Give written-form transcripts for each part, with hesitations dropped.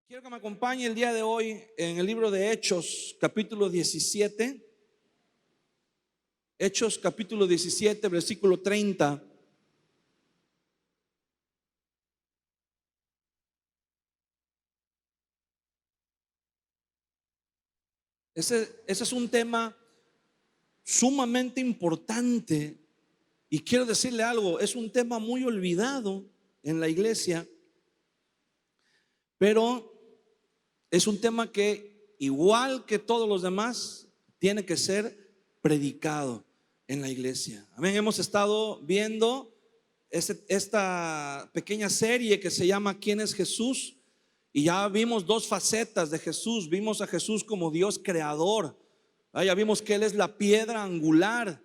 Quiero que me acompañe el día de hoy en el libro de Hechos, capítulo 17. Hechos, capítulo 17, versículo 30. Ese es un tema sumamente importante y quiero decirle algo, es un tema muy olvidado en la iglesia, pero es un tema que, igual que todos los demás, tiene que ser predicado en la iglesia. Amén. Hemos estado viendo esta pequeña serie que se llama ¿Quién es Jesús? Y ya vimos dos facetas de Jesús. Vimos a Jesús como Dios creador. Ya vimos que Él es la piedra angular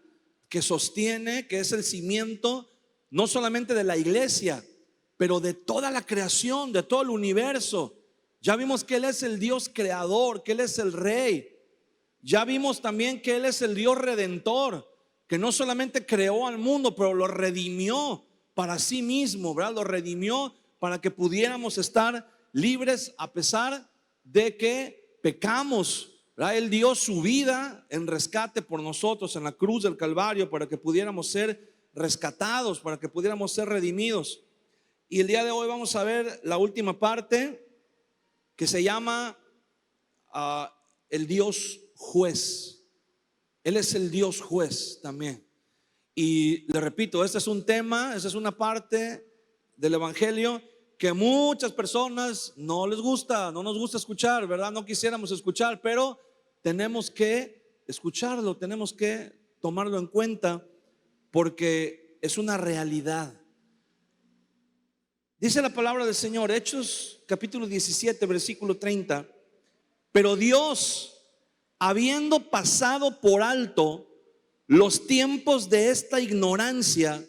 que sostiene, que es el cimiento no solamente de la iglesia, pero de toda la creación, de todo el universo. Ya vimos que Él es el Dios creador, que Él es el Rey. Ya vimos también que Él es el Dios redentor, que no solamente creó al mundo, pero lo redimió para sí mismo, ¿verdad? Lo redimió para que pudiéramos estar libres a pesar de que pecamos, ¿verdad? Él dio su vida en rescate por nosotros en la cruz del Calvario para que pudiéramos ser rescatados, para que pudiéramos ser redimidos. Y el día de hoy vamos a ver la última parte, que se llama el Dios juez. Él es el Dios juez también. Y le repito, este es un tema, esta es una parte del evangelio que muchas personas no les gusta, no nos gusta escuchar, ¿verdad? No quisiéramos escuchar, pero tenemos que escucharlo, tenemos que tomarlo en cuenta porque es una realidad. Dice la palabra del Señor, Hechos capítulo 17, versículo 30. Pero Dios, habiendo pasado por alto los tiempos de esta ignorancia,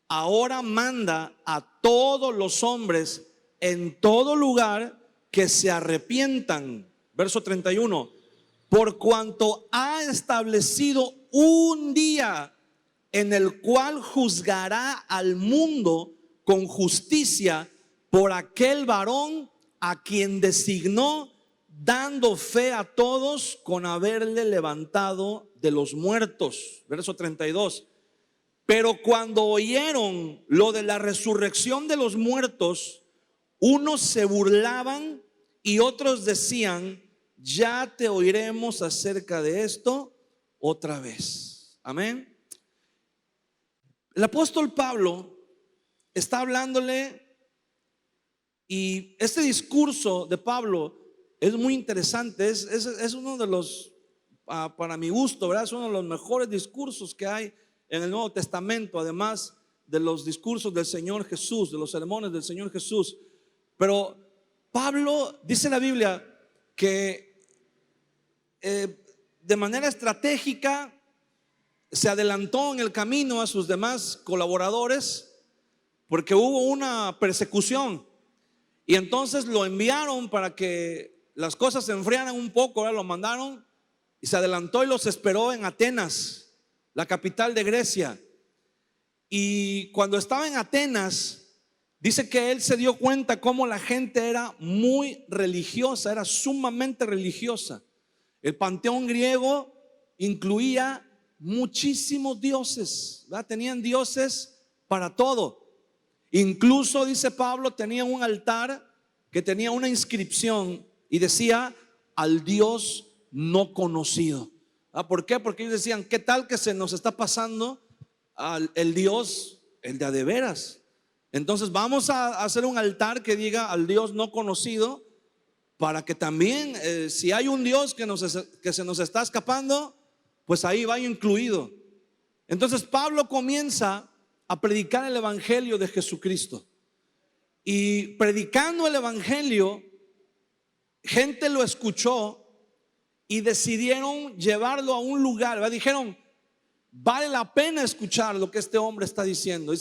ahora manda a todos los hombres en todo lugar que se arrepientan. Verso 31. Por cuanto ha establecido un día en el cual juzgará al mundo con justicia por aquel varón a quien designó, dando fe a todos con haberle levantado de los muertos. Verso 32. Pero cuando oyeron lo de la resurrección de los muertos, unos se burlaban y otros decían: ya te oiremos acerca de esto otra vez. Amén. El apóstol Pablo está hablándole, y este discurso de Pablo es muy interesante. Es uno de los, para mi gusto, ¿verdad? Es uno de los mejores discursos que hay en el Nuevo Testamento, además de los discursos del Señor Jesús, de los sermones del Señor Jesús. Pero Pablo, dice la Biblia, que de manera estratégica se adelantó en el camino a sus demás colaboradores porque hubo una persecución. Y entonces lo enviaron para que las cosas se enfriaran un poco. Ahora lo mandaron y se adelantó y los esperó en Atenas, la capital de Grecia. Y cuando estaba en Atenas, dice que él se dio cuenta cómo la gente era muy religiosa, era sumamente religiosa. El panteón griego incluía muchísimos dioses, ¿verdad? Tenían dioses para todo. Incluso, dice Pablo, tenía un altar que tenía una inscripción y decía: al Dios no conocido. ¿Por qué? Porque ellos decían: ¿qué tal que se nos está pasando el Dios, el de a de veras? Entonces vamos a hacer un altar que diga al Dios no conocido, para que también si hay un Dios que se nos está escapando, pues ahí va incluido. Entonces Pablo comienza a predicar el evangelio de Jesucristo, y predicando el evangelio, gente lo escuchó y decidieron llevarlo a un lugar, ¿verdad? Dijeron: vale la pena escuchar lo que este hombre está diciendo. Y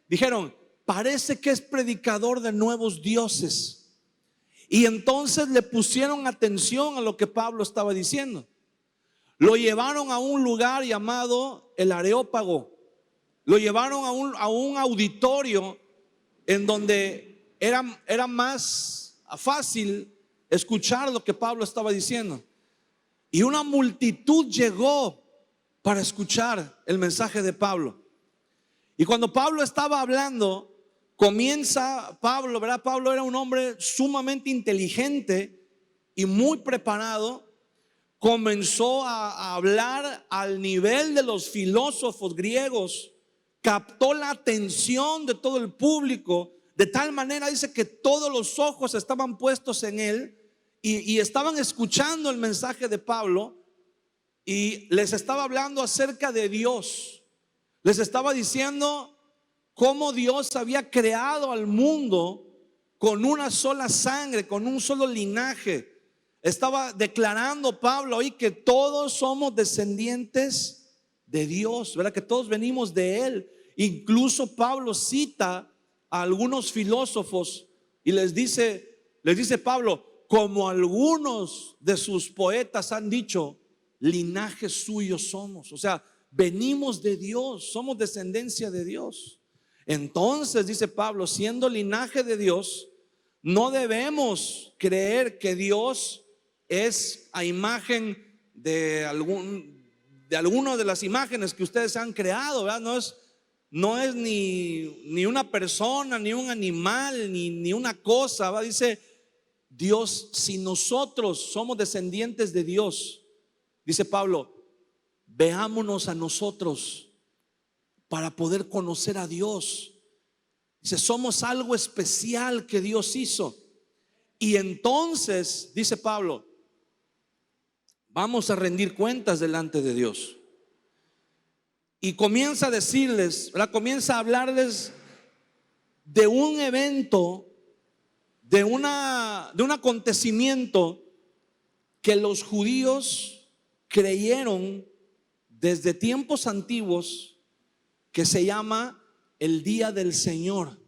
dijeron: parece que es predicador de nuevos dioses. Y entonces le pusieron atención a lo que Pablo estaba diciendo. Lo llevaron a un lugar llamado el Areópago. Lo llevaron a un auditorio en donde era más fácil escuchar lo que Pablo estaba diciendo. Y una multitud llegó para escuchar el mensaje de Pablo. Y cuando Pablo estaba hablando, comienza Pablo, ¿verdad? Pablo era un hombre sumamente inteligente y muy preparado. Comenzó a hablar al nivel de los filósofos griegos, captó la atención de todo el público, de tal manera dice que todos los ojos estaban puestos en él y estaban escuchando el mensaje de Pablo, y les estaba hablando acerca de Dios. Les estaba diciendo cómo Dios había creado al mundo con una sola sangre, con un solo linaje. Estaba declarando Pablo ahí que todos somos descendientes de Dios, ¿verdad? Que todos venimos de Él. Incluso Pablo cita a algunos filósofos y les dice Pablo, como algunos de sus poetas han dicho, linaje suyo somos. O sea, venimos de Dios, somos descendencia de Dios. Entonces, dice Pablo, siendo linaje de Dios, no debemos creer que Dios es a imagen de alguna de las imágenes que ustedes han creado, ¿verdad? No es ni una persona, ni un animal, ni una cosa, ¿verdad? Dice Dios, si nosotros somos descendientes de Dios, dice Pablo, veámonos a nosotros para poder conocer a Dios. Dice, somos algo especial que Dios hizo. Y entonces, dice Pablo, vamos a rendir cuentas delante de Dios. Y comienza a decirles, ¿verdad? Comienza a hablarles de un evento, de un acontecimiento que los judíos creyeron desde tiempos antiguos, que se llama el Día del Señor.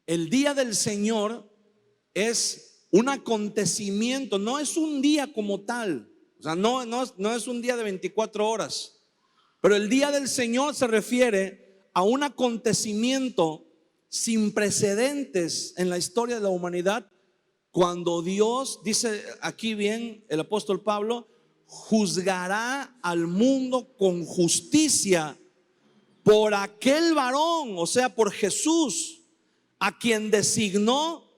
El Día del Señor es un acontecimiento, no es un día como tal. O sea, no es un día de 24 horas. Pero el Día del Señor se refiere a un acontecimiento sin precedentes en la historia de la humanidad, cuando Dios, dice aquí bien el apóstol Pablo, juzgará al mundo con justicia por aquel varón, o sea, por Jesús, a quien designó,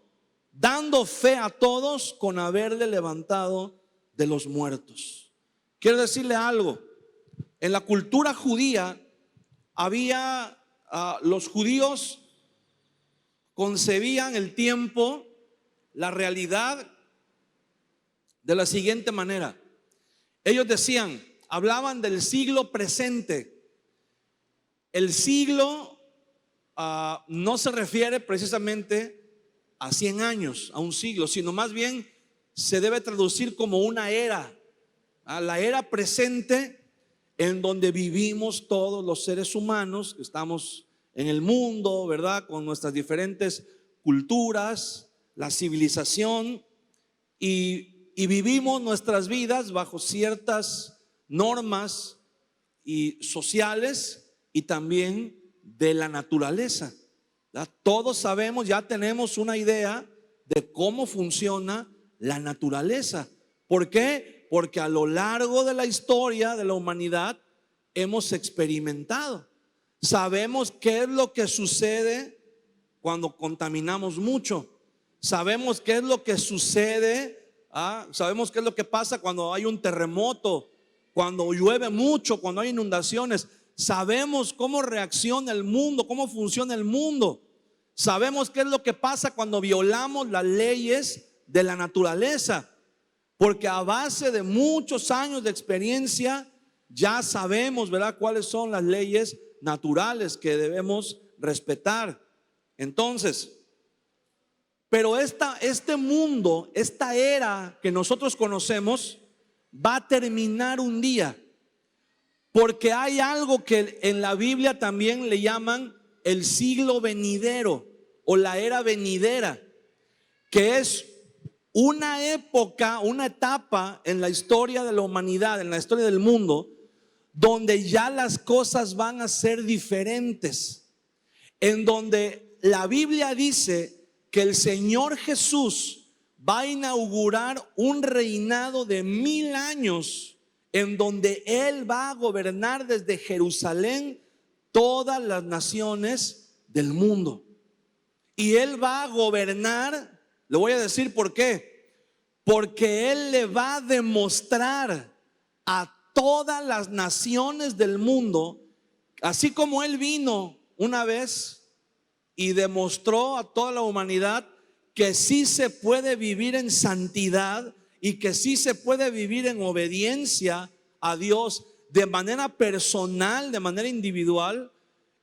dando fe a todos con haberle levantado de los muertos. Quiero decirle algo. En la cultura judía había, los judíos concebían el tiempo, la realidad, de la siguiente manera. Ellos decían, hablaban del siglo presente. El siglo no se refiere precisamente a 100 años, a un siglo, sino más bien se debe traducir como una era, la era presente, en donde vivimos todos los seres humanos que estamos en el mundo, ¿verdad? Con nuestras diferentes culturas, la civilización, y vivimos nuestras vidas bajo ciertas normas y sociales y también de la naturaleza, ¿verdad? Todos sabemos, ya tenemos una idea de cómo funciona la naturaleza. ¿Por qué? Porque a lo largo de la historia de la humanidad hemos experimentado. Sabemos qué es lo que sucede cuando contaminamos mucho. Sabemos qué es lo que sucede, sabemos qué es lo que pasa cuando hay un terremoto, cuando llueve mucho, cuando hay inundaciones. Sabemos cómo reacciona el mundo, cómo funciona el mundo. Sabemos qué es lo que pasa cuando violamos las leyes de la naturaleza. Porque a base de muchos años de experiencia ya sabemos, ¿verdad?, cuáles son las leyes naturales que debemos respetar. Entonces, pero este mundo, esta era que nosotros conocemos, va a terminar un día. Porque hay algo que en la Biblia también le llaman el siglo venidero o la era venidera, que es una época, una etapa en la historia de la humanidad, en la historia del mundo, donde ya las cosas van a ser diferentes, en donde la Biblia dice que el Señor Jesús va a inaugurar un reinado de 1000 años en donde Él va a gobernar desde Jerusalén todas las naciones del mundo. Y Él va a gobernar, le voy a decir por qué, porque Él le va a demostrar a todas las naciones del mundo, así como Él vino una vez y demostró a toda la humanidad que sí se puede vivir en santidad y que sí se puede vivir en obediencia a Dios de manera personal, de manera individual.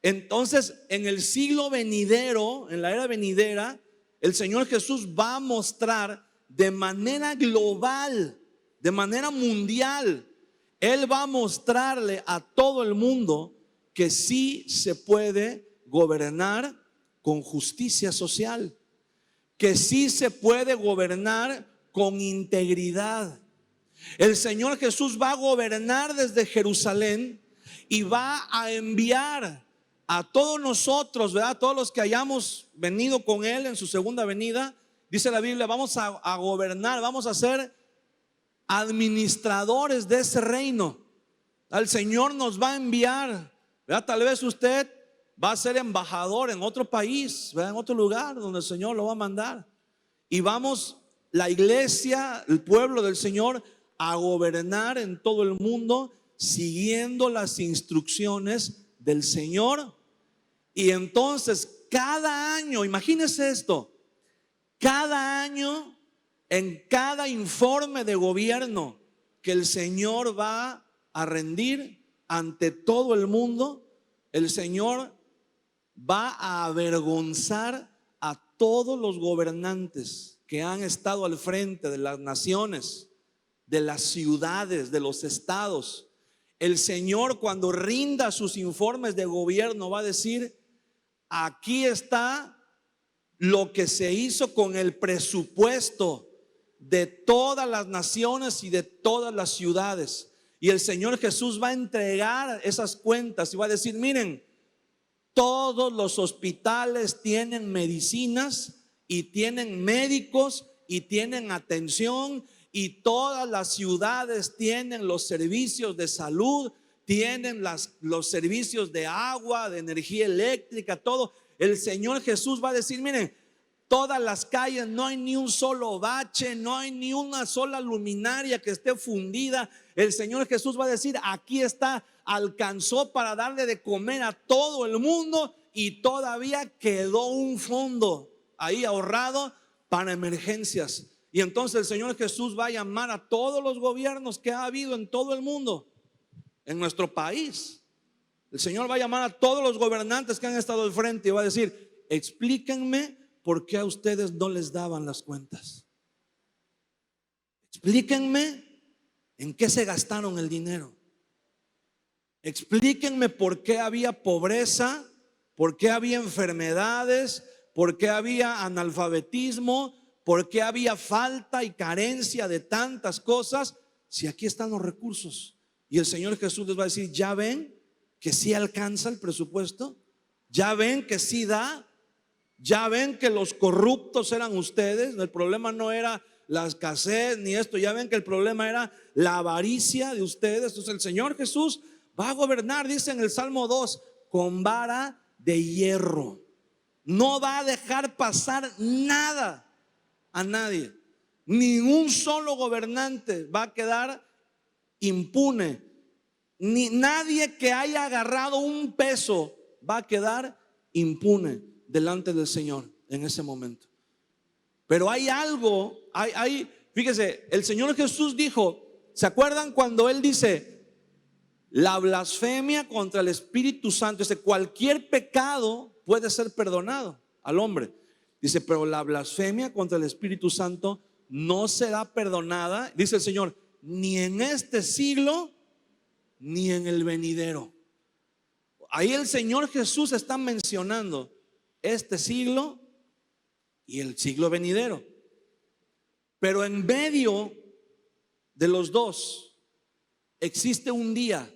Entonces, en el siglo venidero, en la era venidera, el Señor Jesús va a mostrar de manera global, de manera mundial, Él va a mostrarle a todo el mundo que sí se puede gobernar con justicia social, que sí se puede gobernar con integridad. El Señor Jesús va a gobernar desde Jerusalén y va a enviar a todos nosotros, ¿verdad? Todos los que hayamos venido con Él en su segunda venida, dice la Biblia, vamos a gobernar, vamos a ser administradores de ese reino. El Señor nos va a enviar, ¿verdad? Tal vez usted va a ser embajador en otro país, ¿verdad? En otro lugar donde el Señor lo va a mandar. Y vamos, la iglesia, el pueblo del Señor, a gobernar en todo el mundo siguiendo las instrucciones del Señor. Y entonces cada año, imagínese esto, cada año, en cada informe de gobierno que el Señor va a rendir ante todo el mundo, el Señor va a avergonzar a todos los gobernantes que han estado al frente de las naciones, de las ciudades, de los estados. El Señor, cuando rinda sus informes de gobierno, va a decir: aquí está lo que se hizo con el presupuesto de todas las naciones y de todas las ciudades. Y el Señor Jesús va a entregar esas cuentas y va a decir: miren, todos los hospitales tienen medicinas y tienen médicos y tienen atención, y todas las ciudades tienen los servicios de salud, tienen los servicios de agua, de energía eléctrica, todo. El Señor Jesús va a decir: miren, todas las calles no hay ni un solo bache, no hay ni una sola luminaria que esté fundida. El Señor Jesús va a decir: aquí está, alcanzó para darle de comer a todo el mundo, y todavía quedó un fondo ahí ahorrado para emergencias. Y entonces el Señor Jesús va a llamar a todos los gobiernos que ha habido en todo el mundo, en nuestro país. El Señor va a llamar a todos los gobernantes que han estado al frente y va a decir: explíquenme por qué a ustedes no les daban las cuentas. Explíquenme en qué se gastaron el dinero. Explíquenme por qué había pobreza, por qué había enfermedades, por qué había analfabetismo, por qué había falta y carencia de tantas cosas, si aquí están los recursos. Y el Señor Jesús les va a decir: ya ven que sí alcanza el presupuesto, ya ven que sí da, ya ven que los corruptos eran ustedes. El problema no era la escasez ni esto, ya ven que el problema era la avaricia de ustedes. Entonces el Señor Jesús va a gobernar, dice en el Salmo 2, con vara de hierro. No va a dejar pasar nada a nadie. Ni un solo gobernante va a quedar impune. Ni nadie que haya agarrado un peso va a quedar impune delante del Señor en ese momento. Pero hay algo, fíjese, el Señor Jesús dijo, ¿se acuerdan cuando Él dice la blasfemia contra el Espíritu Santo? Dice: cualquier pecado puede ser perdonado al hombre. Dice: pero la blasfemia contra el Espíritu Santo no será perdonada, dice el Señor, ni en este siglo ni en el venidero. Ahí el Señor Jesús está mencionando este siglo y el siglo venidero. Pero en medio de los dos existe un día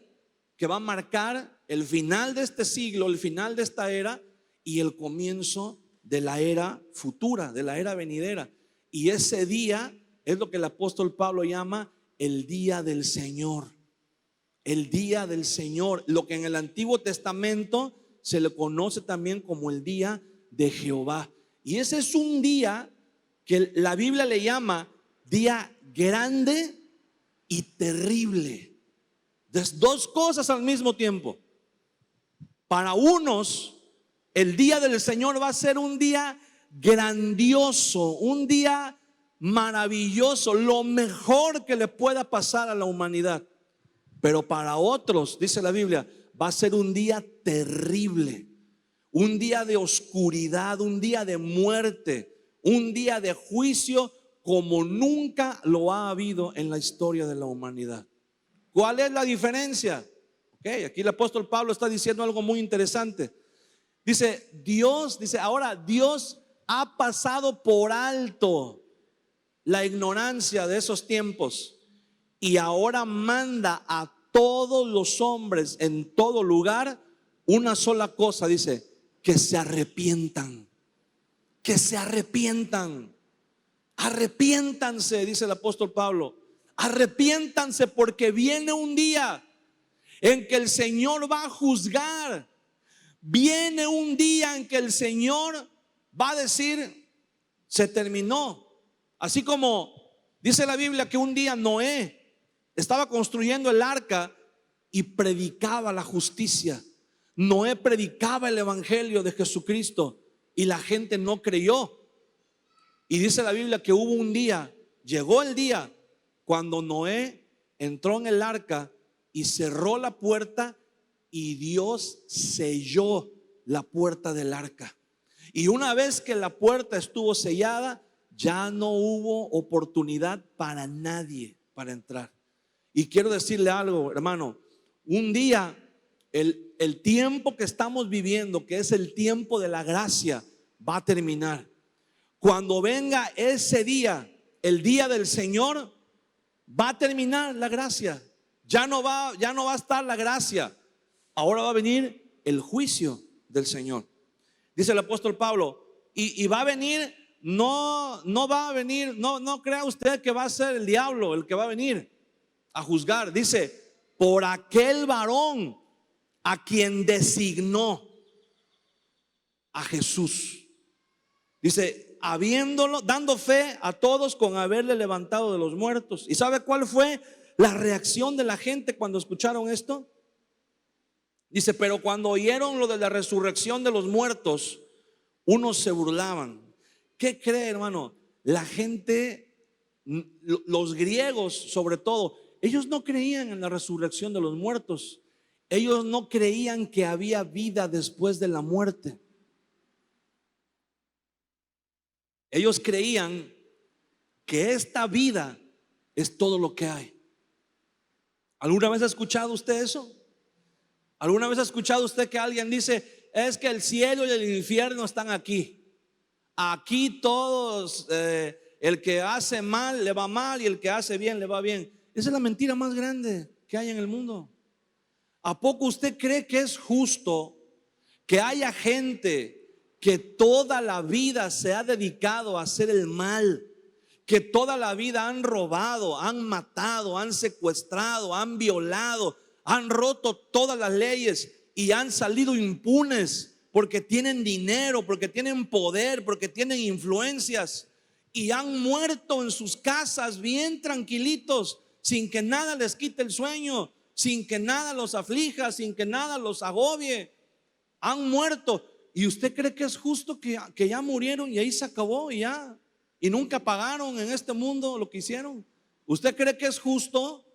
que va a marcar el final de este siglo, el final de esta era y el comienzo de la era futura, de la era venidera. Y ese día es lo que el apóstol Pablo llama el día del Señor. El día del Señor, lo que en el Antiguo Testamento se le conoce también como el día de Jehová. Y ese es un día que la Biblia le llama día grande y terrible. Es dos cosas al mismo tiempo. Para unos, el día del Señor va a ser un día grandioso, un día maravilloso, lo mejor que le pueda pasar a la humanidad. Pero para otros, dice la Biblia, va a ser un día terrible, un día de oscuridad, un día de muerte, un día de juicio como nunca lo ha habido en la historia de la humanidad. ¿Cuál es la diferencia? Aquí el apóstol Pablo está diciendo algo muy interesante. Dice, ahora Dios ha pasado por alto la ignorancia de esos tiempos y ahora manda a todos los hombres en todo lugar una sola cosa, dice, que se arrepientan, que se arrepientan. Arrepiéntanse, dice el apóstol Pablo, arrepiéntanse porque viene un día en que el Señor va a juzgar. Viene un día en que el Señor va a decir, se terminó. Así como dice la Biblia que un día Noé estaba construyendo el arca y predicaba la justicia. Noé predicaba el evangelio de Jesucristo y la gente no creyó. Y dice la Biblia que hubo un día, llegó el día cuando Noé entró en el arca y cerró la puerta y Dios selló la puerta del arca. Y una vez que la puerta estuvo sellada, ya no hubo oportunidad para nadie para entrar. Y quiero decirle algo, hermano, un día el tiempo que estamos viviendo, que es el tiempo de la gracia, va a terminar. Cuando venga ese día, el día del Señor, va a terminar la gracia. Ya no va a estar la gracia. Ahora va a venir el juicio del Señor. Dice el apóstol Pablo, y va a venir, no va a venir, no crea usted que va a ser el diablo el que va a venir a juzgar. Dice, por aquel varón a quien designó, a Jesús. Dice, dando fe a todos con haberle levantado de los muertos. ¿Y sabe cuál fue la reacción de la gente cuando escucharon esto? Dice, pero cuando oyeron lo de la resurrección de los muertos, unos se burlaban. ¿Qué cree, hermano? La gente, los griegos sobre todo, ellos no creían en la resurrección de los muertos. Ellos no creían que había vida después de la muerte. Ellos creían que esta vida es todo lo que hay. ¿Alguna vez ha escuchado usted eso? ¿Alguna vez ha escuchado usted que alguien dice, es que el cielo y el infierno están aquí? Aquí todos, el que hace mal le va mal y el que hace bien le va bien. Esa es la mentira más grande que hay en el mundo. ¿A poco usted cree que es justo que haya gente que toda la vida se ha dedicado a hacer el mal, que toda la vida han robado, han matado, han secuestrado, han violado, han roto todas las leyes y han salido impunes porque tienen dinero, porque tienen poder, porque tienen influencias, y han muerto en sus casas bien tranquilitos, sin que nada les quite el sueño, sin que nada los aflija, sin que nada los agobie? Han muerto. ¿Y usted cree que es justo que ya murieron y ahí se acabó y ya? Y nunca pagaron en este mundo lo que hicieron. ¿Usted cree que es justo?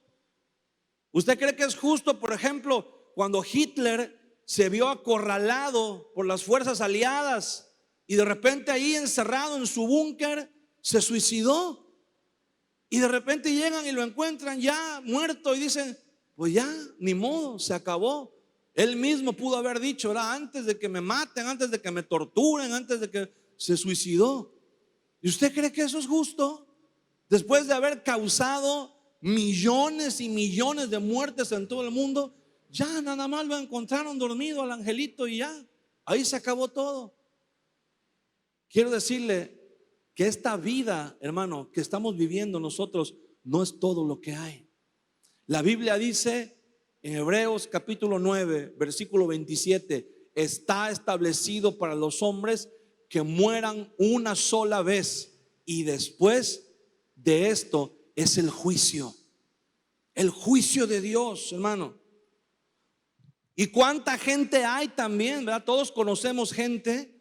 ¿Usted cree que es justo, por ejemplo, cuando Hitler se vio acorralado por las fuerzas aliadas y de repente ahí encerrado en su búnker se suicidó? Y de repente llegan y lo encuentran ya muerto y dicen, pues ya, ni modo, se acabó. Él mismo pudo haber dicho, ¿verdad? Antes de que me maten, antes de que me torturen, antes de que se suicidó. ¿Y usted cree que eso es justo? Después de haber causado millones y millones de muertes en todo el mundo, ya nada más lo encontraron dormido al angelito y ya, ahí se acabó todo. quiero decirle que esta vida, hermano, que estamos viviendo nosotros no es todo lo que hay. La Biblia dice en Hebreos capítulo 9, versículo 27, está establecido para los hombres que mueran una sola vez y después de esto es el juicio de Dios, hermano. Y cuánta gente hay también, ¿verdad? Todos conocemos gente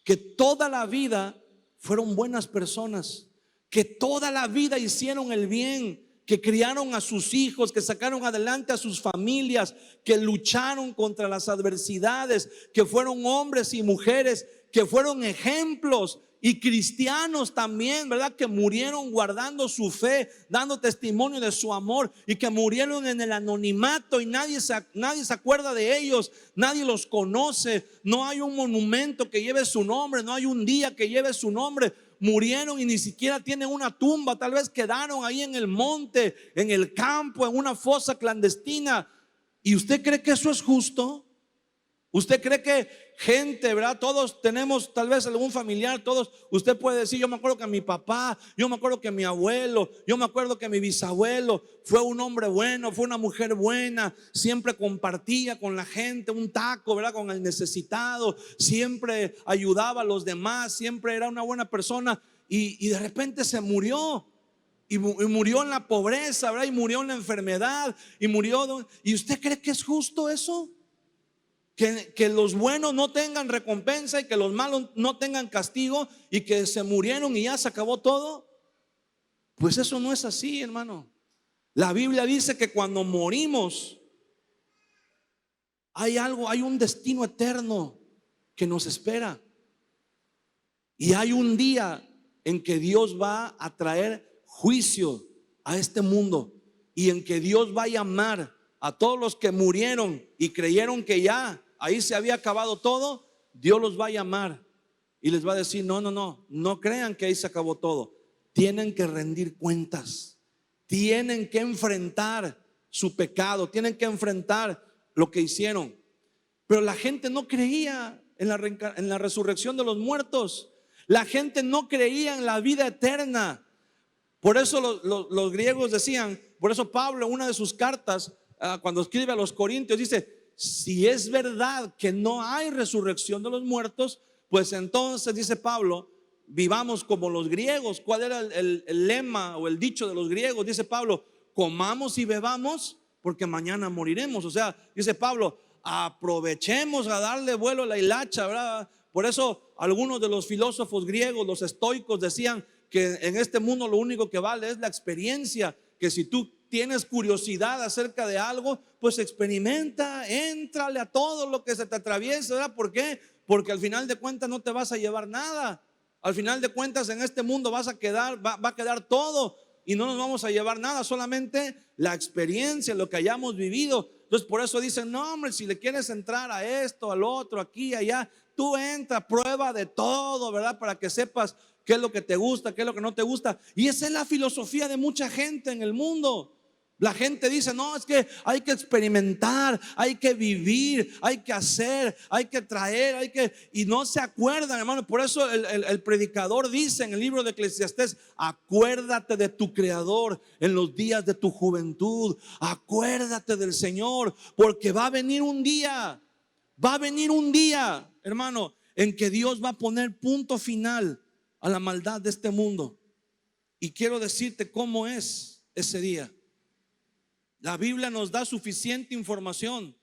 que toda la vida fueron buenas personas, que toda la vida hicieron el bien, que criaron a sus hijos, que sacaron adelante a sus familias, que lucharon contra las adversidades, que fueron hombres y mujeres, que fueron ejemplos y cristianos también, ¿verdad? Que murieron guardando su fe, dando testimonio de su amor, y que murieron en el anonimato y nadie se acuerda de ellos, nadie los conoce, no hay un monumento que lleve su nombre, no hay un día que lleve su nombre. Murieron y ni siquiera tienen una tumba, tal vez quedaron ahí en el monte, en el campo, en una fosa clandestina. ¿Y usted cree que eso es justo? ¿Usted cree que gente, verdad? Todos tenemos tal vez algún familiar, todos, usted puede decir, yo me acuerdo que mi papá, yo me acuerdo que mi abuelo, yo me acuerdo que mi bisabuelo fue un hombre bueno, fue una mujer buena, siempre compartía con la gente un taco, verdad, con el necesitado, siempre ayudaba a los demás, siempre era una buena persona, y de repente se murió. Y murió en la pobreza, ¿verdad? Y murió en la enfermedad, y murió. ¿Y usted cree que es justo eso? Que los buenos no tengan recompensa y que los malos no tengan castigo, y que se murieron y ya se acabó todo. Pues eso no es así, hermano. La Biblia dice que cuando morimos hay algo, hay un destino eterno que nos espera. Y hay un día en que Dios va a traer juicio a este mundo, y en que Dios va a llamar a todos los que murieron y creyeron que ya ahí se había acabado todo. Dios los va a llamar y les va a decir, no crean que ahí se acabó todo. Tienen que rendir cuentas, tienen que enfrentar su pecado, tienen que enfrentar lo que hicieron. Pero la gente no creía en la resurrección de los muertos. La gente no creía en la vida eterna. Por eso los griegos decían, por eso Pablo en una de sus cartas, cuando escribe a los Corintios, dice, si es verdad que no hay resurrección de los muertos, pues entonces, dice Pablo, vivamos como los griegos. ¿Cuál era el lema o el dicho de los griegos? Dice Pablo, comamos y bebamos porque mañana moriremos. O sea, dice Pablo, aprovechemos a darle vuelo a la hilacha, ¿verdad? Por eso algunos de los filósofos griegos, los estoicos, decían que en este mundo lo único que vale es la experiencia, que si tú tienes curiosidad acerca de algo, pues experimenta, éntrale a todo lo que se te atraviesa, ¿verdad? ¿Por qué? Porque al final de cuentas no te vas a llevar nada. Al final de cuentas en este mundo va a quedar todo, y no nos vamos a llevar nada, solamente la experiencia, lo que hayamos vivido. Entonces por eso dicen, no hombre, si le quieres entrar a esto, al otro, aquí, allá, tú entra, prueba de todo, ¿verdad? Para que sepas qué es lo que te gusta, qué es lo que no te gusta. Y esa es la filosofía de mucha gente en el mundo. La gente dice, no, es que hay que experimentar, hay que vivir, hay que hacer, hay que traer, y no se acuerdan, hermano. Por eso el predicador dice en el libro de Eclesiastés, acuérdate de tu Creador en los días de tu juventud, acuérdate del Señor, porque va a venir un día, hermano, en que Dios va a poner punto final a la maldad de este mundo. Y quiero decirte cómo es ese día. La Biblia nos da suficiente información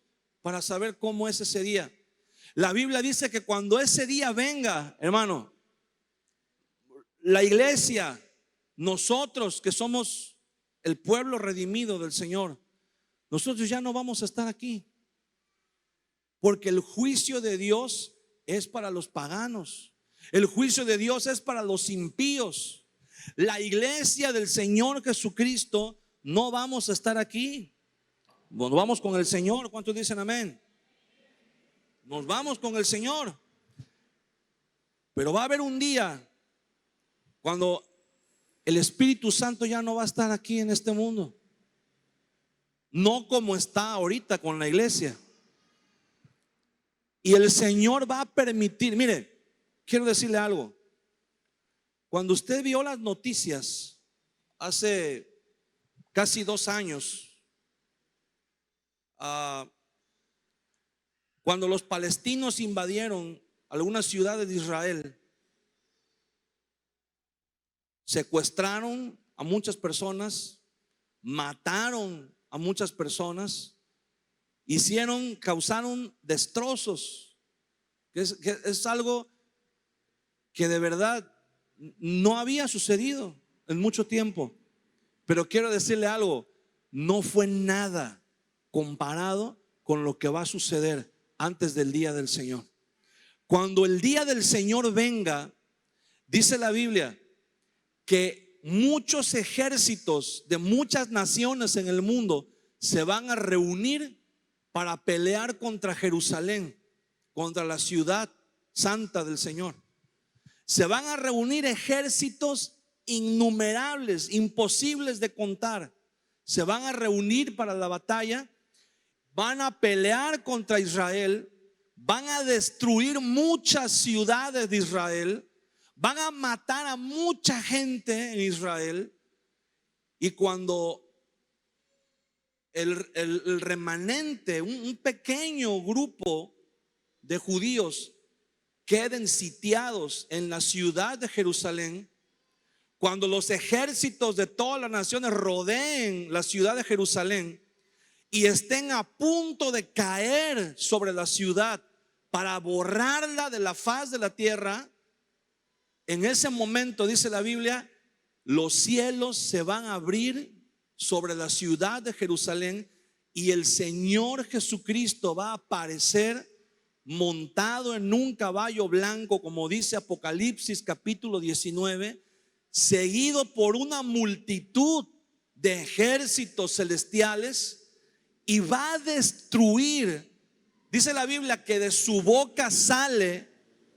para saber cómo es ese día. La Biblia dice que cuando ese día venga, hermano, la iglesia, nosotros que somos el pueblo redimido del Señor, nosotros ya no vamos a estar aquí, porque el juicio de Dios es para los paganos. El juicio de Dios es para los impíos. La iglesia del Señor Jesucristo no vamos a estar aquí. Nos vamos con el Señor. ¿Cuántos dicen amén? Nos vamos con el Señor. Pero va a haber un día cuando el Espíritu Santo ya no va a estar aquí en este mundo. No como está ahorita con la iglesia. Y el Señor va a permitir, mire, quiero decirle algo. Cuando usted vio las noticias hace casi 2 años, cuando los palestinos invadieron algunas ciudades de Israel, secuestraron a muchas personas, mataron a muchas personas, causaron destrozos, que es algo que de verdad no había sucedido en mucho tiempo. Pero quiero decirle algo, no fue nada comparado con lo que va a suceder antes del día del Señor. Cuando el día del Señor venga, dice la Biblia que muchos ejércitos de muchas naciones en el mundo se van a reunir para pelear contra Jerusalén, contra la ciudad santa del Señor. Se van a reunir ejércitos innumerables, imposibles de contar. Se van a reunir para la batalla, van a pelear contra Israel, van a destruir muchas ciudades de Israel, van a matar a mucha gente en Israel. Y cuando el remanente, un pequeño grupo de judíos queden sitiados en la ciudad de Jerusalén, cuando los ejércitos de todas las naciones rodeen la ciudad de Jerusalén y estén a punto de caer sobre la ciudad para borrarla de la faz de la tierra, en ese momento, dice la Biblia, los cielos se van a abrir sobre la ciudad de Jerusalén y el Señor Jesucristo va a aparecer montado en un caballo blanco, como dice Apocalipsis capítulo 19, seguido por una multitud de ejércitos celestiales, y va a destruir. Dice la Biblia que de su boca sale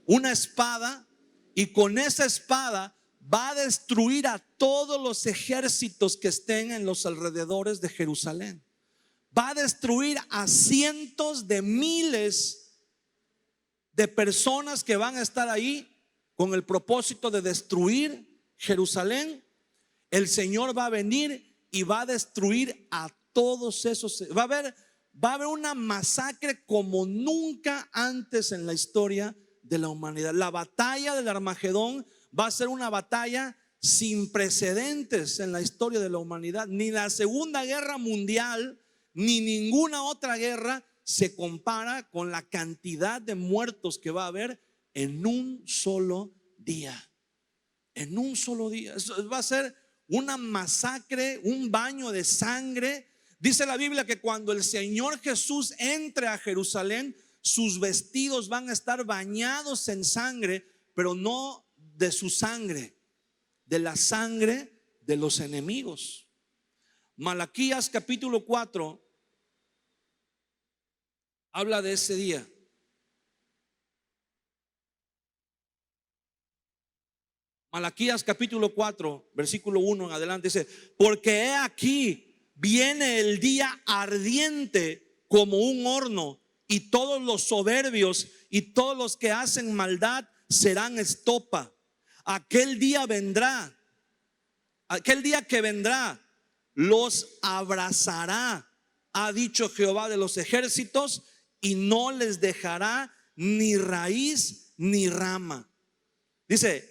una espada, y con esa espada va a destruir a todos los ejércitos que estén en los alrededores de Jerusalén. Va a destruir a cientos de miles de personas que van a estar ahí con el propósito de destruir Jerusalén. El Señor va a venir y va a destruir a todos esos. Va a haber una masacre como nunca antes en la historia de la humanidad. La batalla del Armagedón va a ser una batalla sin precedentes en la historia de la humanidad. Ni la Segunda Guerra Mundial ni ninguna otra guerra se compara con la cantidad de muertos que va a haber en un solo día. En un solo día. Eso va a ser una masacre, un baño de sangre. Dice la Biblia que cuando el Señor Jesús entre a Jerusalén, sus vestidos van a estar bañados en sangre, pero no de su sangre, de la sangre de los enemigos. Malaquías capítulo 4 habla de ese día. Malaquías capítulo 4 versículo 1 en adelante dice: porque he aquí viene el día ardiente como un horno, y todos los soberbios y todos los que hacen maldad serán estopa. Aquel día vendrá, aquel día que vendrá, los abrazará, ha dicho Jehová de los ejércitos, y no les dejará ni raíz ni rama. Dice,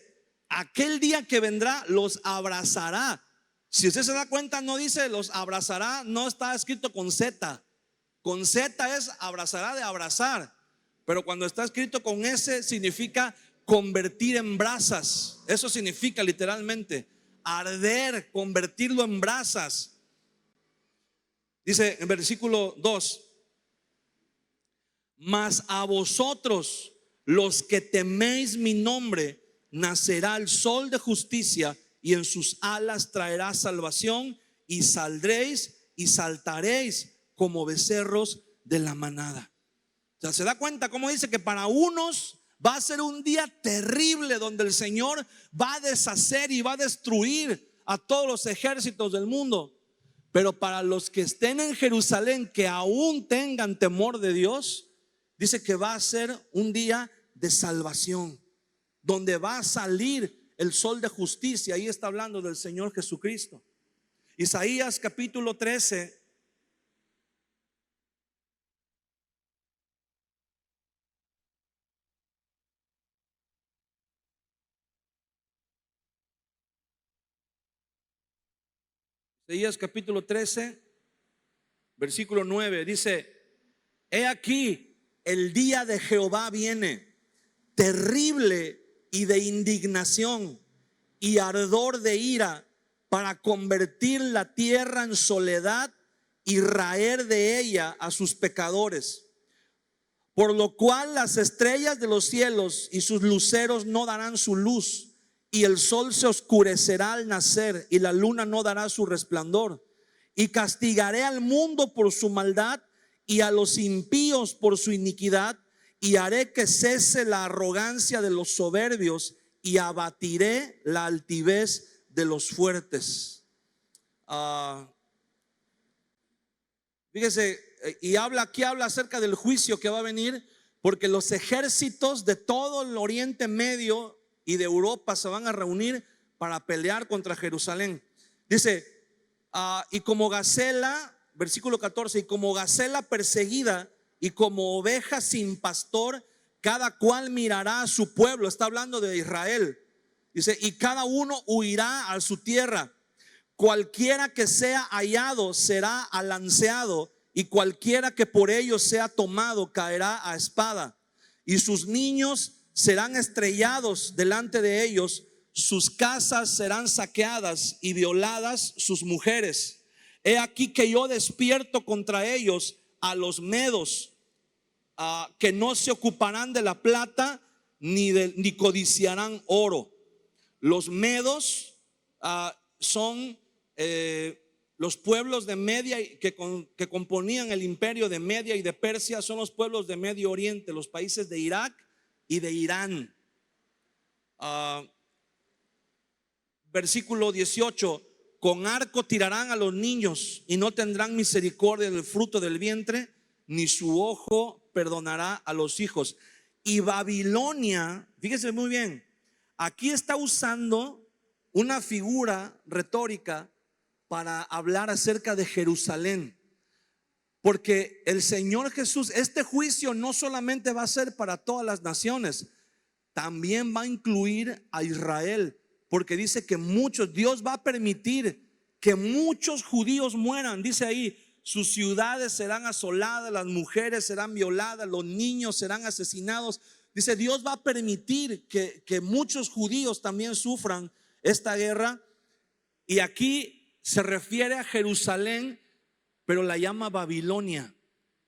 aquel día que vendrá los abrazará. Si usted se da cuenta, no dice los abrazará, no está escrito con Z. Con Z es abrazará, de abrazar, pero cuando está escrito con S significa convertir en brasas. Eso significa literalmente arder, convertirlo en brasas. Dice en versículo 2: mas a vosotros, los que teméis mi nombre, nacerá el sol de justicia, y en sus alas traerá salvación, y saldréis y saltaréis como becerros de la manada. O sea, se da cuenta cómo dice que para unos va a ser un día terrible, donde el Señor va a deshacer y va a destruir a todos los ejércitos del mundo. Pero para los que estén en Jerusalén, que aún tengan temor de Dios, dice que va a ser un día de salvación. donde va a salir el sol de justicia. Ahí está hablando del Señor Jesucristo. Isaías capítulo 13. Isaías capítulo 13, versículo 9, dice: he aquí, el día de Jehová viene, terrible y de indignación y ardor de ira, para convertir la tierra en soledad y raer de ella a sus pecadores. Por lo cual las estrellas de los cielos y sus luceros no darán su luz, y el sol se oscurecerá al nacer, y la luna no dará su resplandor. Y castigaré al mundo por su maldad, y a los impíos por su iniquidad, y haré que cese la arrogancia de los soberbios, y abatiré la altivez de los fuertes. Fíjese, y aquí habla acerca del juicio que va a venir, porque los ejércitos de todo el Oriente Medio y de Europa se van a reunir para pelear contra Jerusalén. Dice, y como gacela, versículo 14, y como gacela perseguida y como oveja sin pastor, cada cual mirará a su pueblo. Está hablando de Israel. Dice, y cada uno huirá a su tierra. Cualquiera que sea hallado será alanceado, y cualquiera que por ellos sea tomado caerá a espada. Y sus niños serán estrellados delante de ellos, sus casas serán saqueadas y violadas sus mujeres. He aquí que yo despierto contra ellos a los medos, que no se ocuparán de la plata ni codiciarán oro. Los medos son los pueblos de Media que componían el imperio de Media y de Persia. Son los pueblos de Medio Oriente, los países de Irak y de Irán. Versículo 18: con arco tirarán a los niños y no tendrán misericordia del fruto del vientre, ni su ojo perdonará a los hijos. Y Babilonia, fíjese muy bien, aquí está usando una figura retórica para hablar acerca de Jerusalén, porque el Señor Jesús, este juicio no solamente va a ser para todas las naciones, también va a incluir a Israel, porque dice que Dios va a permitir que muchos judíos mueran. Dice ahí, sus ciudades serán asoladas, las mujeres serán violadas, los niños serán asesinados. Dice, Dios va a permitir que muchos judíos también sufran esta guerra. Y aquí se refiere a Jerusalén, pero la llama Babilonia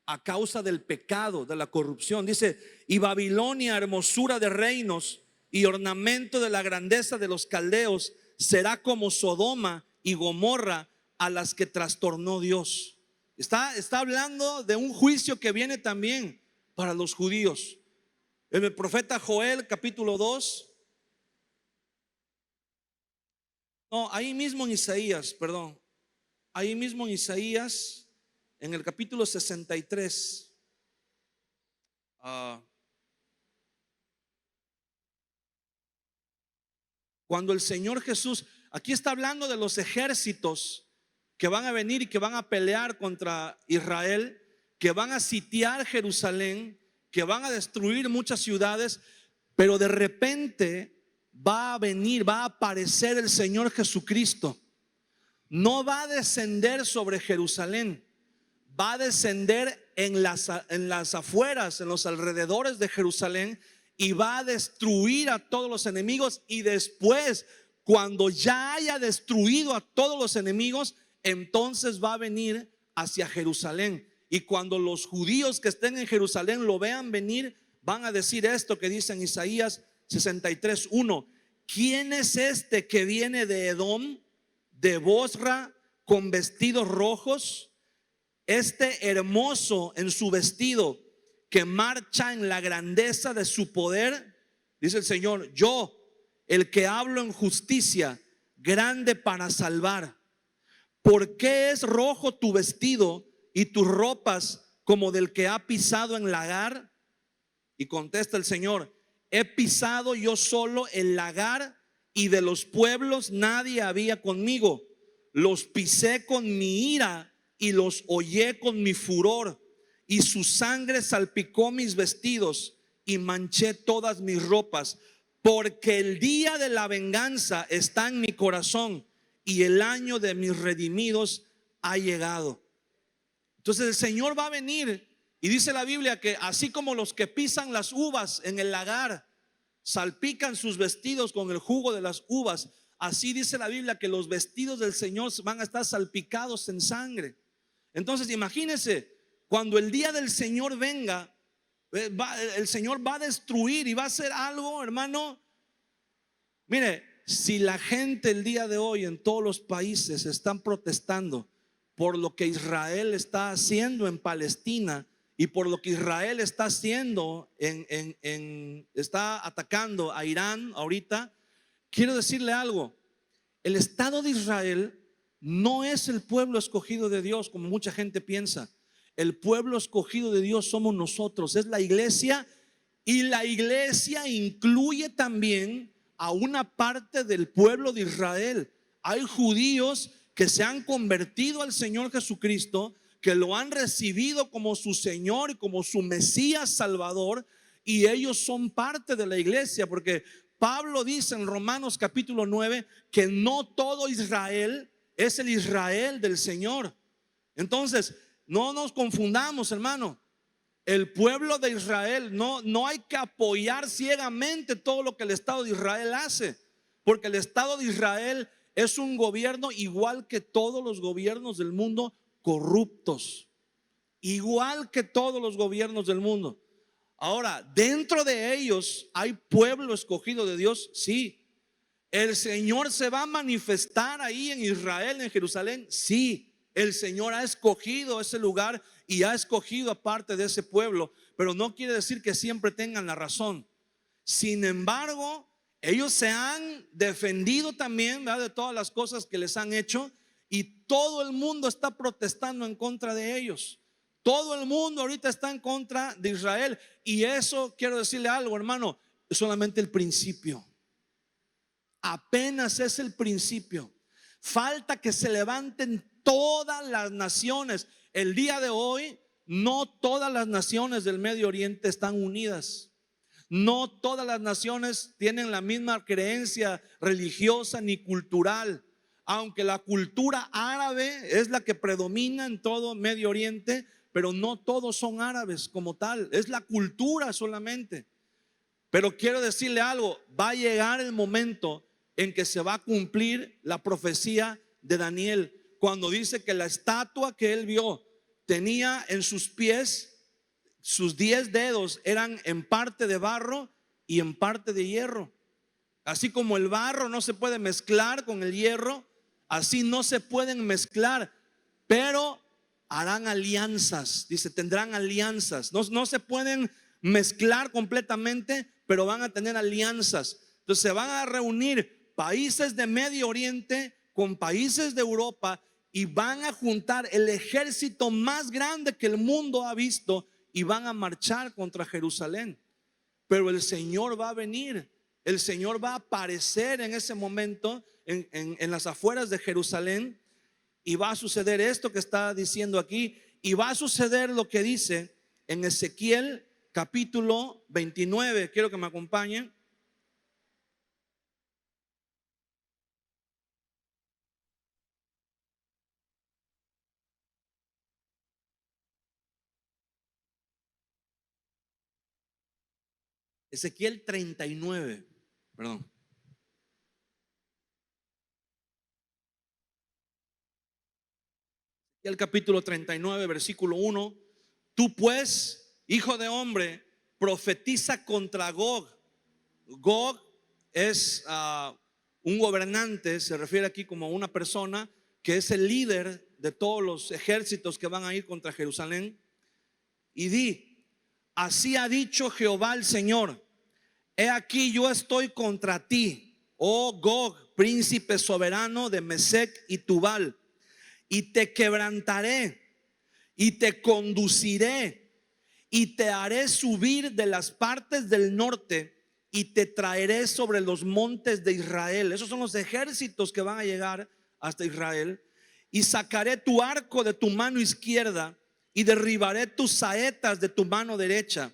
a causa del pecado, de la corrupción. Dice, y Babilonia, hermosura de reinos y ornamento de la grandeza de los caldeos, será como Sodoma y Gomorra, a las que trastornó Dios. Está hablando de un juicio que viene también para los judíos. El profeta Joel capítulo 2. No, ahí mismo en Isaías, perdón. Ahí mismo en Isaías, en el capítulo 63. Cuando el Señor Jesús, aquí está hablando de los ejércitos que van a venir y que van a pelear contra Israel, que van a sitiar Jerusalén, que van a destruir muchas ciudades, pero de repente va a venir, va a aparecer el Señor Jesucristo. No va a descender sobre Jerusalén, va a descender en las afueras, en los alrededores de Jerusalén, y va a destruir a todos los enemigos. Y después, cuando ya haya destruido a todos los enemigos, entonces va a venir hacia Jerusalén. Y cuando los judíos que estén en Jerusalén lo vean venir, van a decir esto que dice en Isaías 63:1: ¿quién es este que viene de Edom, de Bosra, con vestidos rojos? Este hermoso en su vestido, que marcha en la grandeza de su poder. Dice el Señor, yo, el que hablo en justicia, grande para salvar. ¿Por qué es rojo tu vestido y tus ropas como del que ha pisado en lagar? Y contesta el Señor, he pisado yo solo el lagar, y de los pueblos nadie había conmigo. Los pisé con mi ira y los hollé con mi furor, y su sangre salpicó mis vestidos y manché todas mis ropas, porque el día de la venganza está en mi corazón y el año de mis redimidos ha llegado. Entonces el Señor va a venir, y dice la Biblia que así como los que pisan las uvas en el lagar salpican sus vestidos con el jugo de las uvas, así dice la Biblia que los vestidos del Señor van a estar salpicados en sangre. Entonces imagínense, cuando el día del Señor venga, el Señor va a destruir y va a hacer algo, hermano. Mire, si la gente el día de hoy en todos los países están protestando por lo que Israel está haciendo en Palestina y por lo que Israel está haciendo está atacando a Irán ahorita, quiero decirle algo: el Estado de Israel no es el pueblo escogido de Dios como mucha gente piensa. El pueblo escogido de Dios somos nosotros, es la iglesia, y la iglesia incluye también a una parte del pueblo de Israel. Hay judíos que se han convertido al Señor Jesucristo, que lo han recibido como su Señor y como su Mesías Salvador, y ellos son parte de la iglesia, porque Pablo dice en Romanos capítulo 9 que no todo Israel es el Israel del Señor. Entonces no nos confundamos, hermano. El pueblo de Israel, no hay que apoyar ciegamente todo lo que el Estado de Israel hace, porque el Estado de Israel es un gobierno igual que todos los gobiernos del mundo, corruptos, igual que todos los gobiernos del mundo. Ahora, dentro de ellos hay pueblo escogido de Dios, sí. El Señor se va a manifestar ahí en Israel, en Jerusalén, sí. El Señor ha escogido ese lugar y ha escogido a parte de ese pueblo, pero no quiere decir que siempre tengan la razón. Sin embargo, ellos se han defendido también, ¿verdad?, de todas las cosas que les han hecho, y todo el mundo está protestando en contra de ellos. Todo el mundo ahorita está en contra de Israel, y eso, quiero decirle algo, hermano, es solamente el principio. Apenas es el principio. Falta que se levanten todas las naciones. El día de hoy no todas las naciones del Medio Oriente están unidas. No todas las naciones tienen la misma creencia religiosa ni cultural. Aunque la cultura árabe es la que predomina en todo Medio Oriente, pero no todos son árabes como tal. Es la cultura solamente. Pero quiero decirle algo: va a llegar el momento en que se va a cumplir la profecía de Daniel, cuando dice que la estatua que él vio tenía en sus pies, sus 10 dedos eran en parte de barro y en parte de hierro. Así como el barro no se puede mezclar con el hierro, así no se pueden mezclar, pero harán alianzas. Dice, tendrán alianzas. No se pueden mezclar completamente, pero van a tener alianzas. Entonces se van a reunir países de Medio Oriente con países de Europa, y van a juntar el ejército más grande que el mundo ha visto, y van a marchar contra Jerusalén. Pero el Señor va a venir, el Señor va a aparecer en ese momento en las afueras de Jerusalén, y va a suceder esto que está diciendo aquí, y va a suceder lo que dice en Ezequiel capítulo 29. Quiero que me acompañen. Ezequiel 39, perdón. El capítulo 39, versículo 1. Tú pues, hijo de hombre, profetiza contra Gog. Gog es un gobernante, se refiere aquí como una persona que es el líder de todos los ejércitos que van a ir contra Jerusalén. Y di: así ha dicho Jehová el Señor: he aquí yo estoy contra ti, oh Gog, príncipe soberano de Mesec y Tubal, y te quebrantaré y te conduciré y te haré subir de las partes del norte y te traeré sobre los montes de Israel. Esos son los ejércitos que van a llegar hasta Israel. Y sacaré tu arco de tu mano izquierda y derribaré tus saetas de tu mano derecha.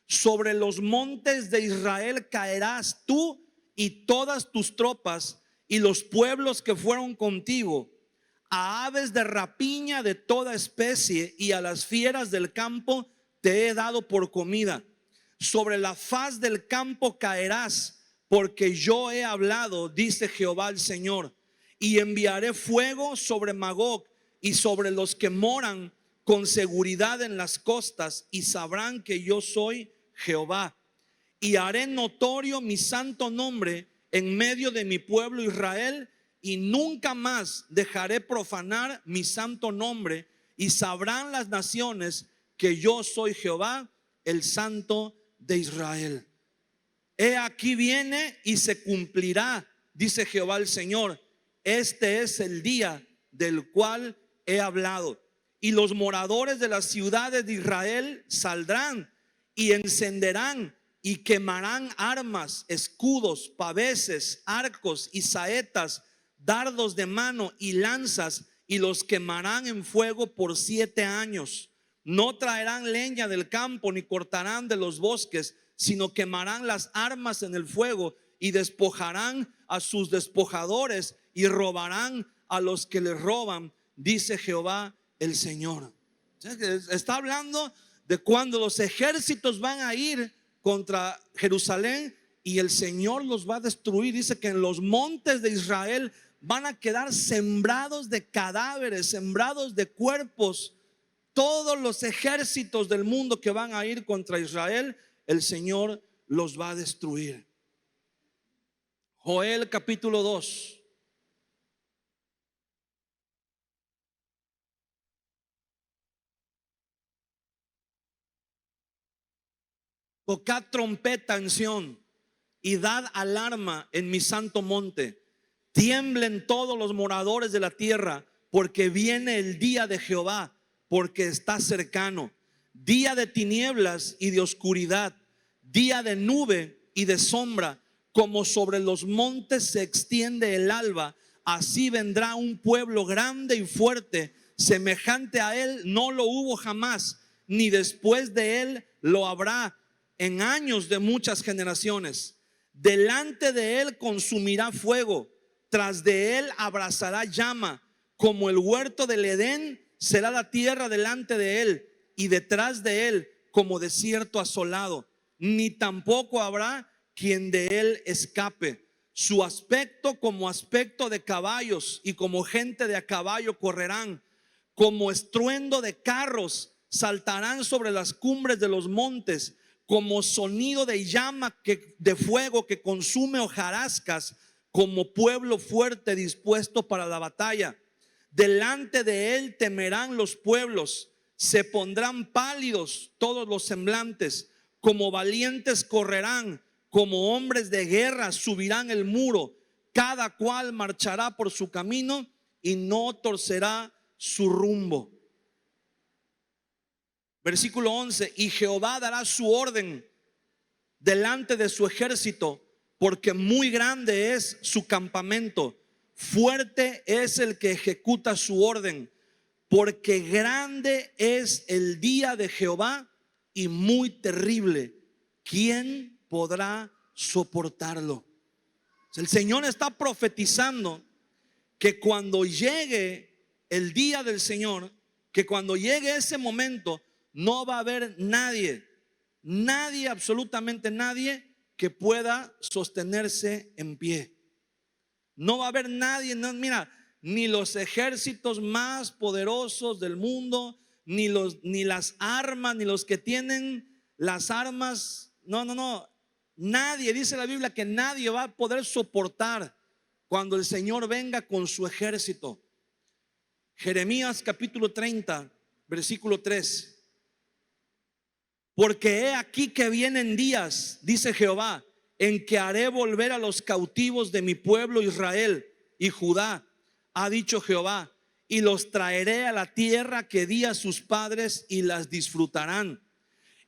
Sobre los montes de Israel caerás tú y todas tus tropas y los pueblos que fueron contigo. A aves de rapiña de toda especie y a las fieras del campo te he dado por comida. Sobre la faz del campo caerás, porque yo he hablado, dice Jehová el Señor. Y enviaré fuego sobre Magog y sobre los que moran con seguridad en las costas, y sabrán que yo soy Jehová. Y haré notorio mi santo nombre en medio de mi pueblo Israel, y nunca más dejaré profanar mi santo nombre, y sabrán las naciones que yo soy Jehová, el Santo de Israel. He aquí viene y se cumplirá, dice Jehová el Señor. Este es el día del cual he hablado. Y los moradores de las ciudades de Israel saldrán y encenderán y quemarán armas, escudos, paveses, arcos y saetas, dardos de mano y lanzas, y los quemarán en fuego por 7 años. No traerán leña del campo ni cortarán de los bosques, sino quemarán las armas en el fuego y despojarán a sus despojadores y robarán a los que les roban, dice Jehová el Señor. Está hablando de cuando los ejércitos van a ir contra Jerusalén y el Señor los va a destruir. Dice que en los montes de Israel van a quedar sembrados de cadáveres, sembrados de cuerpos. Todos los ejércitos del mundo que van a ir contra Israel, el Señor los va a destruir. Joel capítulo 2. Tocad trompeta en Sión y dad alarma en mi santo monte. Tiemblen todos los moradores de la tierra, porque viene el día de Jehová, porque está cercano. Día de tinieblas y de oscuridad, día de nube y de sombra, como sobre los montes se extiende el alba, así vendrá un pueblo grande y fuerte, semejante a él no lo hubo jamás, ni después de él lo habrá en años de muchas generaciones. Delante de él consumirá fuego, tras de él abrazará llama, como el huerto del Edén será la tierra delante de él, y detrás de él como desierto asolado, ni tampoco habrá quien de él escape. Su aspecto como aspecto de caballos, y como gente de a caballo correrán, como estruendo de carros saltarán sobre las cumbres de los montes, como sonido de llama de fuego que consume hojarascas, como pueblo fuerte dispuesto para la batalla. Delante de él temerán los pueblos, se pondrán pálidos todos los semblantes, como valientes correrán, como hombres de guerra subirán el muro, cada cual marchará por su camino y no torcerá su rumbo. Versículo 11: y Jehová dará su orden delante de su ejército, porque muy grande es su campamento, fuerte es el que ejecuta su orden, porque grande es el día de Jehová y muy terrible. ¿Quién podrá soportarlo? El Señor está profetizando que cuando llegue el día del Señor, que cuando llegue ese momento, no va a haber nadie, absolutamente nadie que pueda sostenerse en pie. No va a haber nadie, no, mira, ni los ejércitos más poderosos del mundo, ni las armas, ni los que tienen las armas. No. Nadie, dice la Biblia, que nadie va a poder soportar cuando el Señor venga con su ejército. Jeremías capítulo 30, versículo 3. Porque he aquí que vienen días, dice Jehová, en que haré volver a los cautivos de mi pueblo Israel y Judá, ha dicho Jehová, y los traeré a la tierra que di a sus padres y las disfrutarán.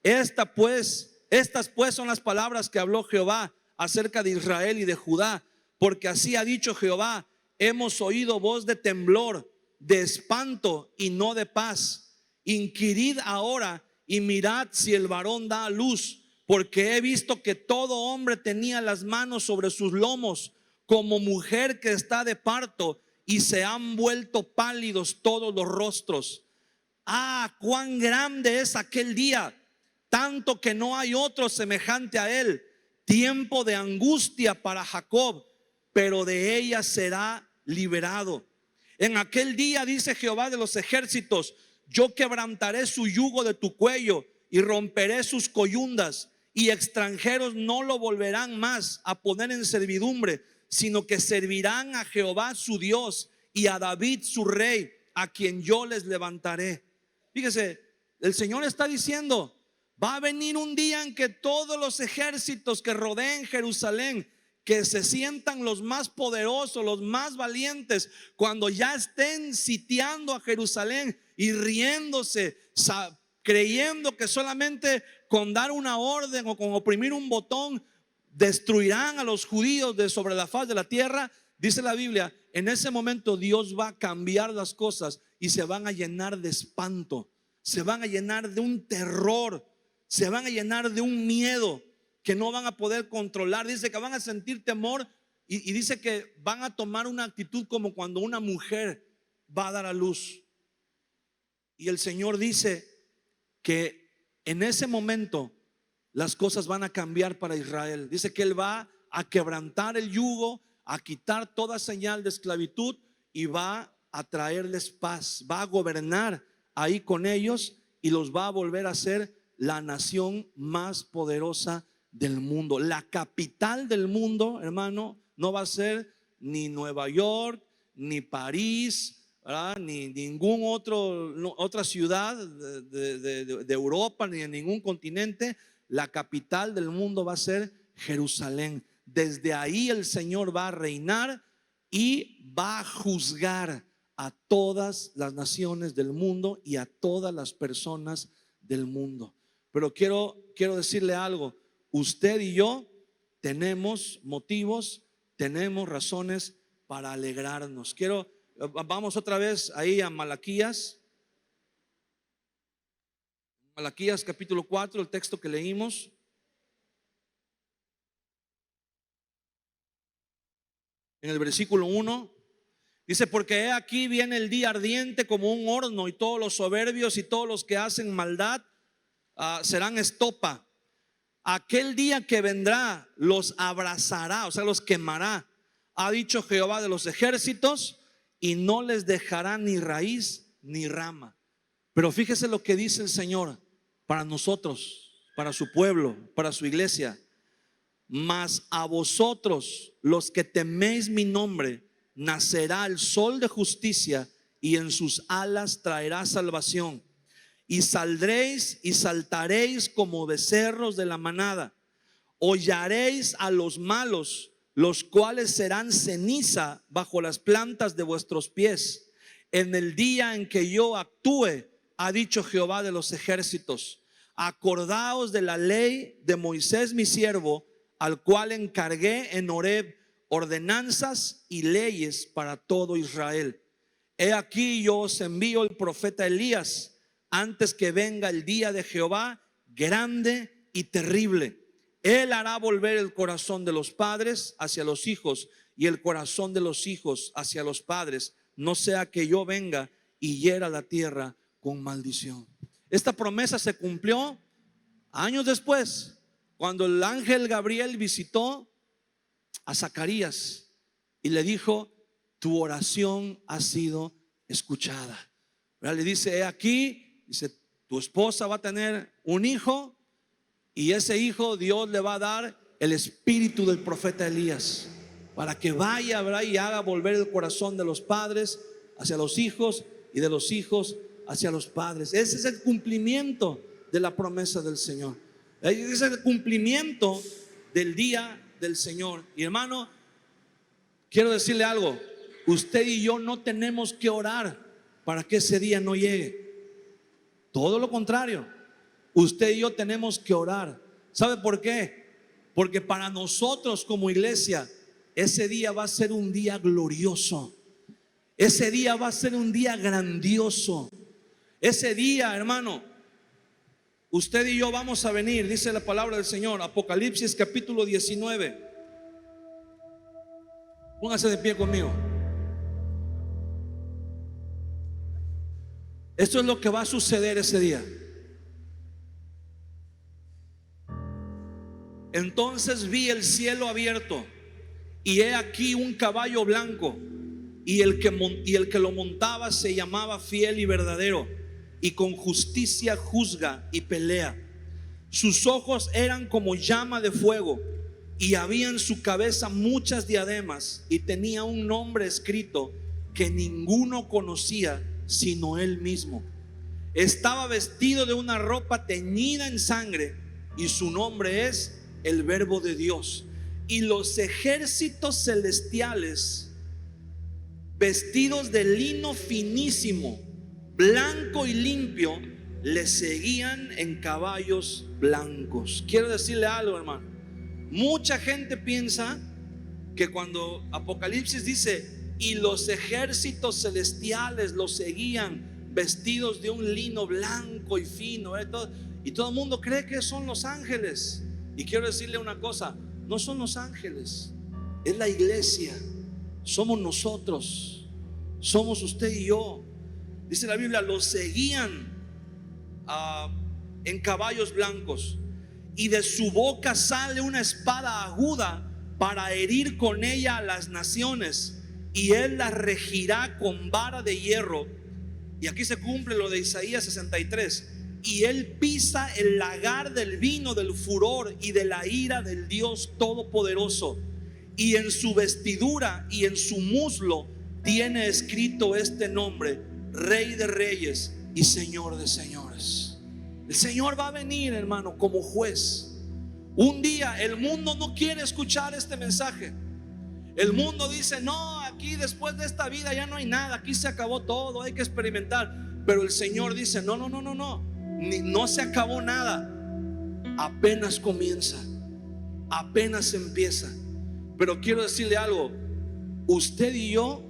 Esta pues Estas pues son las palabras que habló Jehová acerca de Israel y de Judá, porque así ha dicho Jehová: hemos oído voz de temblor, de espanto y no de paz. Inquirid ahora y mirad si el varón da a luz, porque he visto que todo hombre tenía las manos sobre sus lomos, como mujer que está de parto, y se han vuelto pálidos todos los rostros. Ah, cuán grande es aquel día, tanto que no hay otro semejante a él. Tiempo de angustia para Jacob, pero de ella será liberado. En aquel día, dice Jehová de los ejércitos, yo quebrantaré su yugo de tu cuello y romperé sus coyundas, y extranjeros no lo volverán más a poner en servidumbre, sino que servirán a Jehová su Dios y a David su rey, a quien yo les levantaré. Fíjese, el Señor está diciendo: va a venir un día en que todos los ejércitos que rodeen Jerusalén, que se sientan los más poderosos, los más valientes, cuando ya estén sitiando a Jerusalén y riéndose, creyendo que solamente con dar una orden o con oprimir un botón destruirán a los judíos de sobre la faz de la tierra. Dice la Biblia, en ese momento Dios va a cambiar las cosas y se van a llenar de espanto, se van a llenar de un terror, se van a llenar de un miedo que no van a poder controlar. Dice que van a sentir temor y dice que van a tomar una actitud como cuando una mujer va a dar a luz. Y el Señor dice que en ese momento las cosas van a cambiar para Israel. Dice que Él va a quebrantar el yugo, a quitar toda señal de esclavitud y va a traerles paz, va a gobernar ahí con ellos y los va a volver a ser la nación más poderosa del mundo. La capital del mundo, hermano, no va a ser ni Nueva York, ni París, ¿verdad? Ni ningún otra ciudad de Europa, ni de ningún continente. La capital del mundo va a ser Jerusalén. Desde ahí el Señor va a reinar y va a juzgar a todas las naciones del mundo y a todas las personas del mundo. Pero quiero decirle algo: usted y yo tenemos motivos, tenemos razones para alegrarnos. Vamos otra vez ahí a Malaquías. Malaquías capítulo 4, el texto que leímos. En el versículo 1 dice: porque he aquí viene el día ardiente como un horno, y todos los soberbios y todos los que hacen maldad serán estopa. Aquel día que vendrá los abrazará, o sea, los quemará, ha dicho Jehová de los ejércitos, y no les dejará ni raíz ni rama. Pero fíjese lo que dice el Señor para nosotros, para su pueblo, para su iglesia: mas a vosotros, los que teméis mi nombre, nacerá el sol de justicia, y en sus alas traerá salvación. Y saldréis y saltaréis como becerros de la manada. Hollaréis a los malos, los cuales serán ceniza bajo las plantas de vuestros pies, en el día en que yo actúe, ha dicho Jehová de los ejércitos. Acordaos de la ley de Moisés mi siervo, al cual encargué en Horeb ordenanzas y leyes para todo Israel. He aquí yo os envío el profeta Elías antes que venga el día de Jehová grande y terrible. Él hará volver el corazón de los padres hacia los hijos y el corazón de los hijos hacia los padres, no sea que yo venga y hiera la tierra con maldición. Esta promesa se cumplió años después, cuando el ángel Gabriel visitó a Zacarías y le dijo: tu oración ha sido escuchada. Le dice: he aquí, dice, tu esposa va a tener un hijo, y ese hijo Dios le va a dar el espíritu del profeta Elías, para que vaya, ¿verdad?, y haga volver el corazón de los padres hacia los hijos y de los hijos hacia los padres. Ese es el cumplimiento de la promesa del Señor. Ese es el cumplimiento del día del Señor. Y hermano, quiero decirle algo: usted y yo no tenemos que orar para que ese día no llegue. Todo lo contrario, usted y yo tenemos que orar ¿Sabe por qué? Porque para nosotros como iglesia, ese día va a ser un día glorioso. Ese día va a ser un día grandioso. Ese día, hermano, usted y yo vamos a venir, dice la palabra del Señor, Apocalipsis capítulo 19. Póngase de pie conmigo. Esto es lo que va a suceder ese día. Entonces vi el cielo abierto, y he aquí un caballo blanco, y el que lo montaba se llamaba Fiel y Verdadero, y con justicia juzga y pelea. Sus ojos eran como llama de fuego, y había en su cabeza muchas diademas, y tenía un nombre escrito que ninguno conocía sino él mismo. Estaba vestido de una ropa teñida en sangre, y su nombre es el Verbo de Dios. Y los ejércitos celestiales, vestidos de lino finísimo, blanco y limpio, le seguían en caballos blancos. Quiero decirle algo, hermano. Mucha gente piensa que cuando Apocalipsis dice y los ejércitos celestiales lo seguían vestidos de un lino blanco y fino, y todo el mundo cree que son los ángeles. Y quiero decirle una cosa: no son los ángeles, es la iglesia, somos nosotros, somos usted y yo. Dice la Biblia, los seguían en caballos blancos, y de su boca sale una espada aguda para herir con ella a las naciones, y él las regirá con vara de hierro. Y aquí se cumple lo de Isaías 63. Y él pisa el lagar del vino del furor y de la ira del Dios Todopoderoso. Y en su vestidura y en su muslo tiene escrito este nombre: Rey de Reyes y Señor de Señores. El Señor va a venir, hermano, como juez. Un día el mundo no quiere escuchar este mensaje. El mundo dice: no, aquí después de esta vida ya no hay nada, aquí se acabó todo, hay que experimentar. Pero el Señor dice: no, no, no, no, no. No se acabó nada, apenas comienza, apenas empieza. Pero quiero decirle algo: usted y yo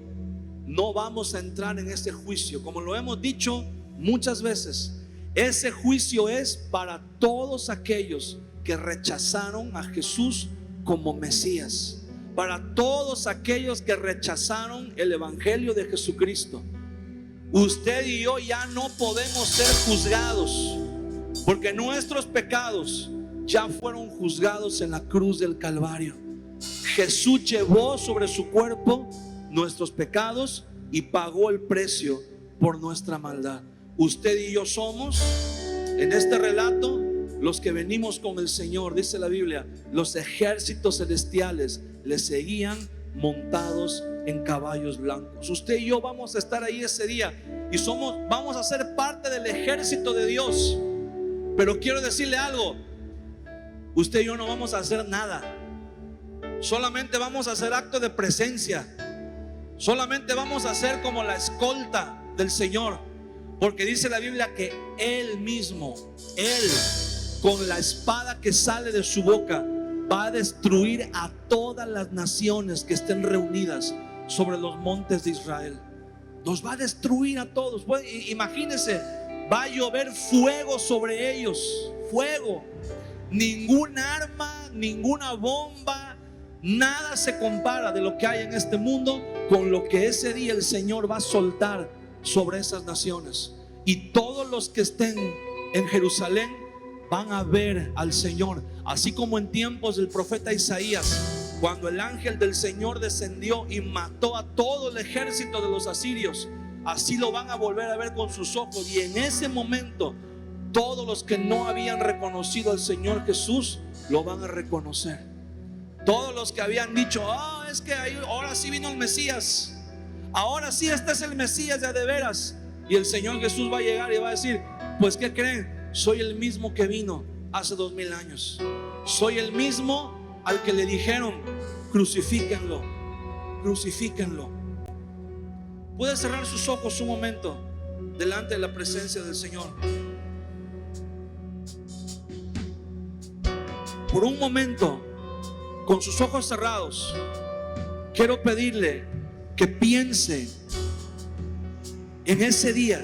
no vamos a entrar en ese juicio. Como lo hemos dicho muchas veces, ese juicio es para todos aquellos que rechazaron a Jesús como Mesías, para todos aquellos que rechazaron el evangelio de Jesucristo. Usted y yo ya no podemos ser juzgados, porque nuestros pecados ya fueron juzgados en la cruz del Calvario. Jesús llevó sobre su cuerpo nuestros pecados y pagó el precio por nuestra maldad. Usted y yo somos, en este relato, los que venimos con el Señor. Dice la Biblia: los ejércitos celestiales le seguían montados en caballos blancos. Usted y yo vamos a estar ahí ese día, y vamos a ser parte del ejército de Dios. Pero quiero decirle algo: usted y yo no vamos a hacer nada, solamente vamos a hacer acto de presencia, solamente vamos a ser como la escolta del Señor. Porque dice la Biblia que Él mismo, Él, con la espada que sale de su boca, va a destruir a todas las naciones que estén reunidas sobre los montes de Israel. Los va a destruir a todos. Imagínense, va a llover fuego sobre ellos, fuego. Ningún arma, ninguna bomba, nada se compara de lo que hay en este mundo con lo que ese día el Señor va a soltar sobre esas naciones. Y todos los que estén en Jerusalén van a ver al Señor, así como en tiempos del profeta Isaías, cuando el ángel del Señor descendió y mató a todo el ejército de los asirios. Así lo van a volver a ver con sus ojos. Y en ese momento, todos los que no habían reconocido al Señor Jesús lo van a reconocer. Todos los que habían dicho: es que ahora sí vino el Mesías, ahora sí este es el Mesías de veras. Y el Señor Jesús va a llegar y va a decir: pues ¿qué creen? Soy el mismo que vino hace 2000 años. Soy el mismo al que le dijeron: crucifíquenlo, crucifíquenlo. Puede cerrar sus ojos un momento delante de la presencia del Señor. por un momento, con sus ojos cerrados, quiero pedirle que piense en ese día,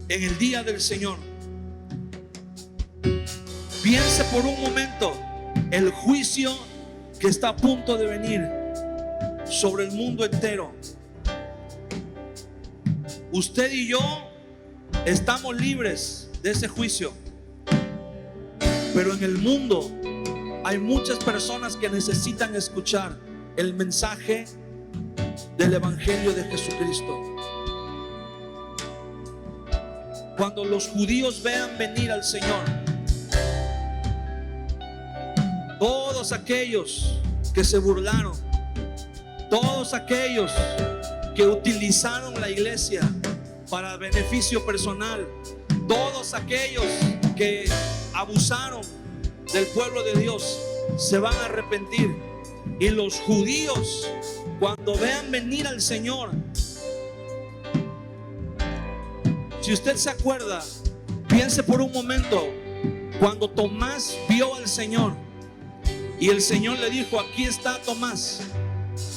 en el día del Señor. Piense por un momento el juicio que está a punto de venir sobre el mundo entero. Usted y yo estamos libres de ese juicio, pero en el mundo hay muchas personas que necesitan escuchar el mensaje del Evangelio de Jesucristo. Cuando los judíos vean venir al Señor, todos aquellos que se burlaron, todos aquellos que utilizaron la iglesia para beneficio personal, todos aquellos que abusaron del pueblo de Dios, se van a arrepentir. Y los judíos, cuando vean venir al Señor, si usted se acuerda, piense por un momento cuando Tomás vio al Señor y el Señor le dijo: aquí está Tomás,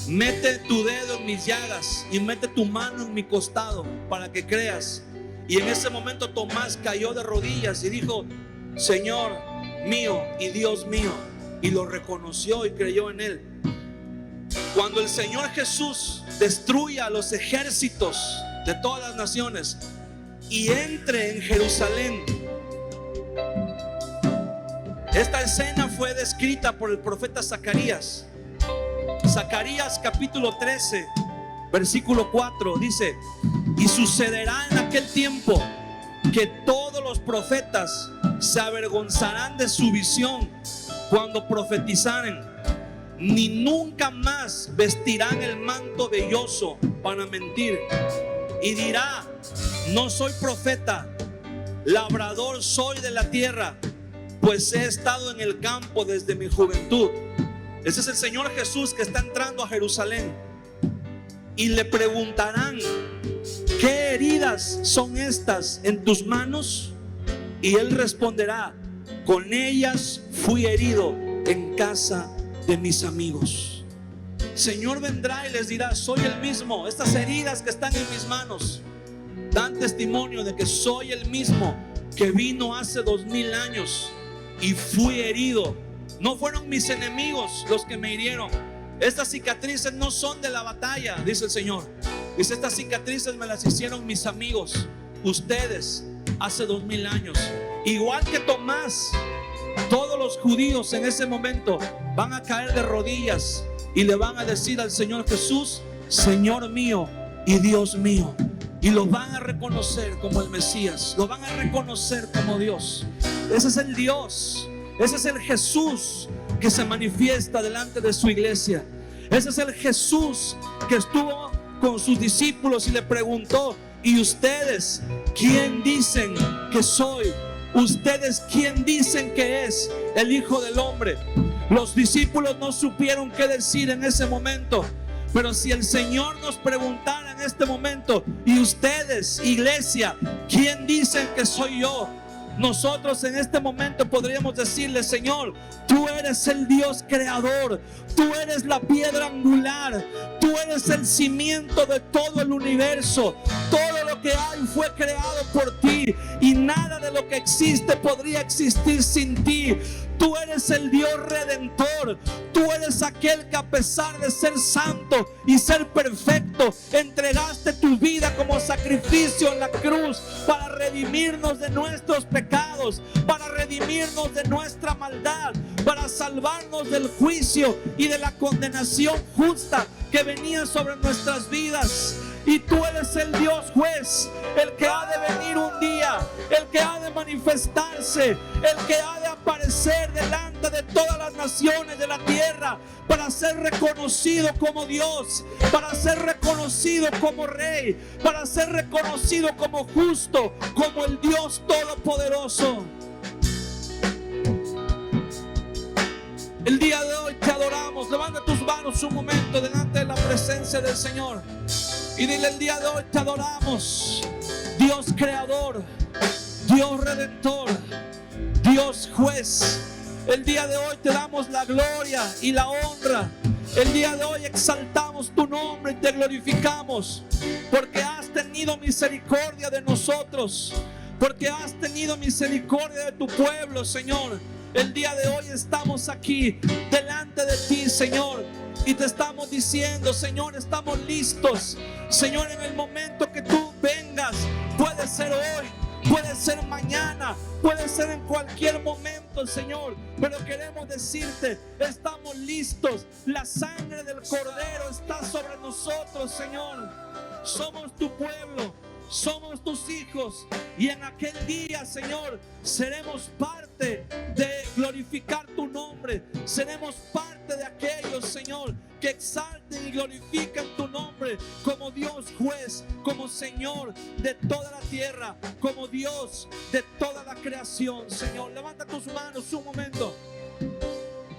mete tu dedo en mis llagas y mete tu mano en mi costado para que creas. Y en ese momento Tomás cayó de rodillas y dijo: Señor mío y Dios mío, y lo reconoció y creyó en él. Cuando el Señor Jesús destruya a los ejércitos de todas las naciones y entre en Jerusalén, esta escena fue descrita por el profeta Zacarías. Zacarías capítulo 13 versículo 4 dice: y sucederá en aquel tiempo que todos los profetas se avergonzarán de su visión cuando profetizaren, ni nunca más vestirán el manto velloso para mentir. Y dirá: no soy profeta, labrador soy de la tierra, pues he estado en el campo desde mi juventud. Ese es el Señor Jesús que está entrando a Jerusalén. Y le preguntarán: ¿qué heridas son estas en tus manos? Y él responderá: con ellas fui herido en casa de mis amigos. Señor vendrá y les dirá: soy el mismo. Estas heridas que están en mis manos dan testimonio de que soy el mismo que vino hace 2000 años y fui herido. No fueron mis enemigos los que me hirieron. Estas cicatrices no son de la batalla, dice el Señor. Dice: estas cicatrices me las hicieron mis amigos, ustedes, hace 2000 años. Igual que Tomás, todos los judíos en ese momento van a caer de rodillas y le van a decir al Señor Jesús: Señor mío y Dios mío. Y lo van a reconocer como el Mesías, lo van a reconocer como Dios. Ese es el Dios, ese es el Jesús que se manifiesta delante de su iglesia. Ese es el Jesús que estuvo con sus discípulos y le preguntó: ¿y ustedes quién dicen que soy? ¿Ustedes quién dicen que es el Hijo del Hombre? Los discípulos no supieron qué decir en ese momento. Pero si el Señor nos preguntara en este momento: ¿y ustedes, iglesia, quién dicen que soy yo? Nosotros en este momento podríamos decirle: Señor, tú eres el Dios creador, tú eres la piedra angular, tú eres el cimiento de todo el universo. Todo lo que hay fue creado por ti y nada de lo que existe podría existir sin ti. Tú eres el Dios redentor. Tú eres aquel que, a pesar de ser santo y ser perfecto, entregaste tu vida como sacrificio en la cruz para redimirnos de nuestros pecados, para redimirnos de nuestra maldad, para salvarnos del juicio y de la condenación justa que venía sobre nuestras vidas. Y tú eres el Dios juez, el que ha de venir un día, el que ha de manifestarse, el que ha de aparecer delante de todas las naciones de la tierra para ser reconocido como Dios, para ser reconocido como Rey, para ser reconocido como justo, como el Dios todopoderoso. El día de hoy te adoramos. Levanta tus manos un momento delante de la presencia del Señor y dile: el día de hoy te adoramos, Dios creador, Dios redentor, Dios juez, El día de hoy te damos la gloria y la honra. El día de hoy exaltamos tu nombre y te glorificamos, porque has tenido misericordia de nosotros, porque has tenido misericordia de tu pueblo, Señor. El día de hoy estamos aquí delante de ti, Señor, y te estamos diciendo, Señor, estamos listos. Señor, en el momento que tú vengas, puede ser hoy, puede ser mañana, puede ser en cualquier momento, Señor, pero queremos decirte, estamos listos. La sangre del Cordero está sobre nosotros, Señor. Somos tu pueblo, somos tus hijos, y en aquel día, Señor, seremos parte de glorificar tu nombre. Seremos parte de aquellos, Señor, que exalten y glorifican tu nombre como Dios juez, como Señor de toda la tierra, como Dios de toda la creación, Señor. Levanta tus manos un momento.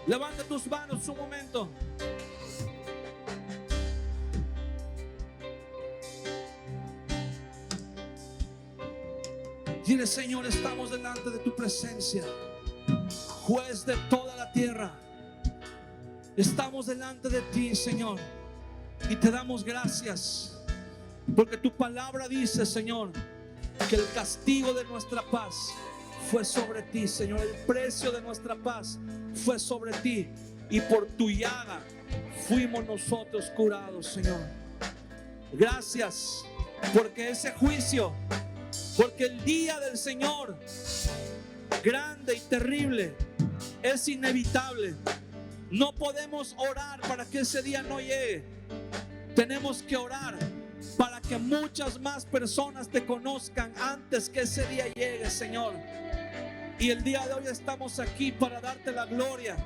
Levanta tus manos un momento. Dile, Señor, estamos delante de tu presencia, juez de toda la tierra. Estamos delante de ti, Señor, y te damos gracias, porque tu palabra dice, Señor, que el castigo de nuestra paz fue sobre ti, Señor. El precio de nuestra paz fue sobre ti, y por tu llaga fuimos nosotros curados, Señor. Gracias, porque ese juicio, porque el día del Señor, grande y terrible, es inevitable. No podemos orar para que ese día no llegue. Tenemos que orar para que muchas más personas te conozcan antes que ese día llegue, Señor. Y el día de hoy estamos aquí para darte la gloria.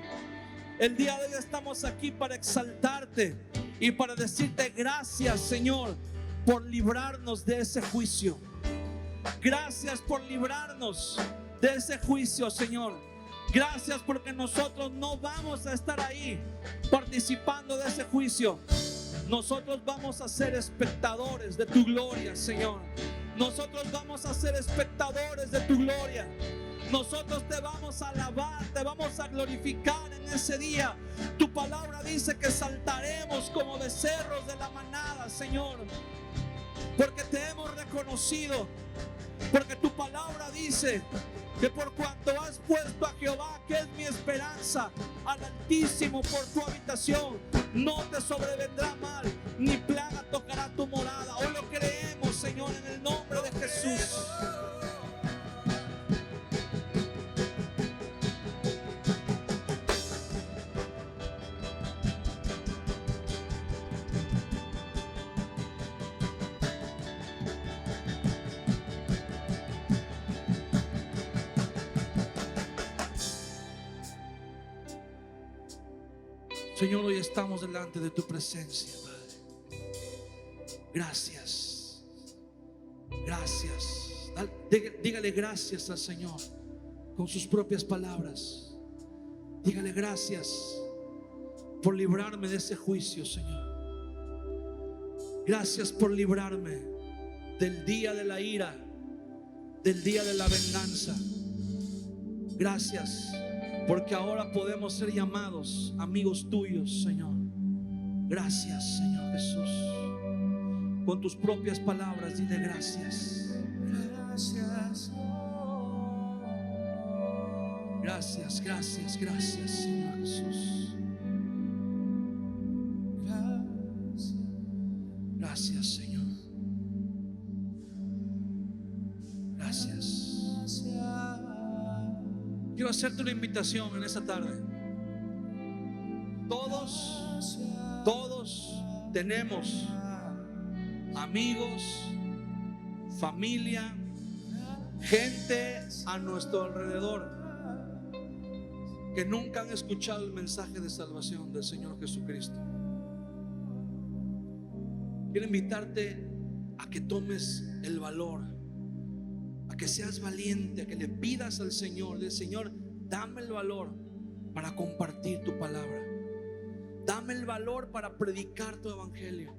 El día de hoy estamos aquí para exaltarte y para decirte gracias, Señor, por librarnos de ese juicio. Gracias por librarnos de ese juicio, Señor. Gracias porque nosotros no vamos a estar ahí participando de ese juicio. Nosotros vamos a ser espectadores de tu gloria, Señor. Nosotros vamos a ser espectadores de tu gloria. Nosotros te vamos a alabar, te vamos a glorificar en ese día. Tu palabra dice que saltaremos como becerros de la manada, Señor, porque te hemos reconocido. Porque tu palabra dice que por cuanto has puesto a Jehová, que es mi esperanza, al Altísimo por tu habitación, no te sobrevendrá mal, ni plaga tocará tu morada. Hoy lo creemos, Señor, en el nombre de Jesús. Señor, hoy estamos delante de tu presencia, Padre. Gracias. Gracias. Dígale gracias al Señor con sus propias palabras. Dígale gracias por librarme de ese juicio, Señor. Gracias por librarme del día de la ira, del día de la venganza. Gracias porque ahora podemos ser llamados amigos tuyos, Señor. Gracias, Señor Jesús. Con tus propias palabras, dile gracias. Gracias. Gracias, gracias, gracias, Señor Jesús. Gracias, Señor. Gracias. Quiero hacerte una invitación en esta tarde. Todos tenemos amigos, familia, gente a nuestro alrededor que nunca han escuchado el mensaje de salvación del Señor Jesucristo. Quiero invitarte a que tomes el valor, a que seas valiente, a que le pidas al Señor, del Señor, dame el valor para compartir tu palabra. Dame el valor para predicar tu evangelio.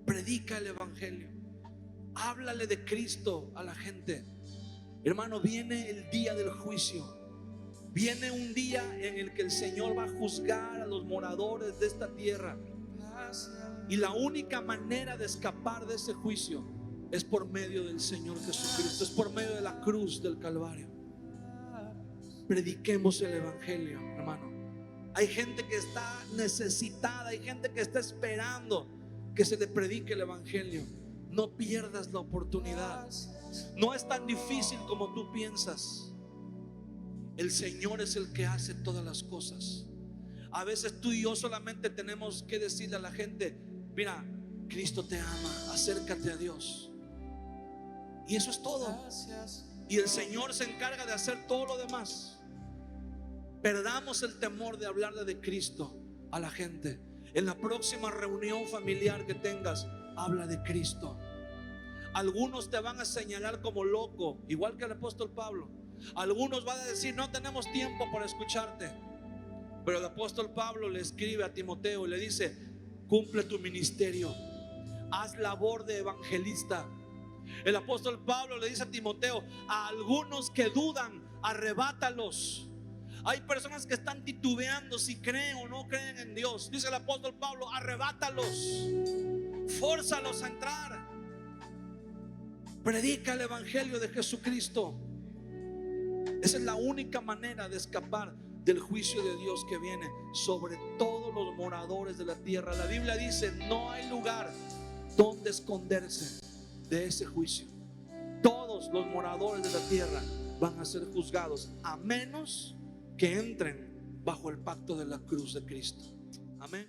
Predica el evangelio. Háblale de Cristo a la gente. Hermano, viene el día del juicio. Viene un día en el que el Señor va a juzgar a los moradores de esta tierra. Y la única manera de escapar de ese juicio es por medio del Señor Jesucristo, es por medio de la cruz del Calvario. Prediquemos el evangelio, hermano. Hay gente que está necesitada, hay gente que está esperando que se le predique el evangelio. No pierdas la oportunidad. No es tan difícil como tú piensas. El Señor es el que hace todas las cosas. A veces tú y yo solamente tenemos que decirle a la gente: mira, Cristo te ama, acércate a Dios. Y eso es todo. Y el Señor se encarga de hacer todo lo demás. Perdamos el temor de hablarle de Cristo a la gente. En la próxima reunión familiar que tengas, habla de Cristo. Algunos te van a señalar como loco, igual que el apóstol Pablo. Algunos van a decir: no tenemos tiempo para escucharte. Pero el apóstol Pablo le escribe a Timoteo y le dice: cumple tu ministerio, haz labor de evangelista. El apóstol Pablo le dice a Timoteo: a algunos que dudan, arrebátalos. Hay personas que están titubeando si creen o no creen en Dios. Dice el apóstol Pablo: arrebátalos, fórzalos a entrar. Predica el evangelio de Jesucristo. Esa es la única manera de escapar del juicio de Dios que viene sobre todos los moradores de la tierra. La Biblia dice: no hay lugar donde esconderse de ese juicio. Todos los moradores de la tierra van a ser juzgados, a menos que entren bajo el pacto de la cruz de Cristo. Amén.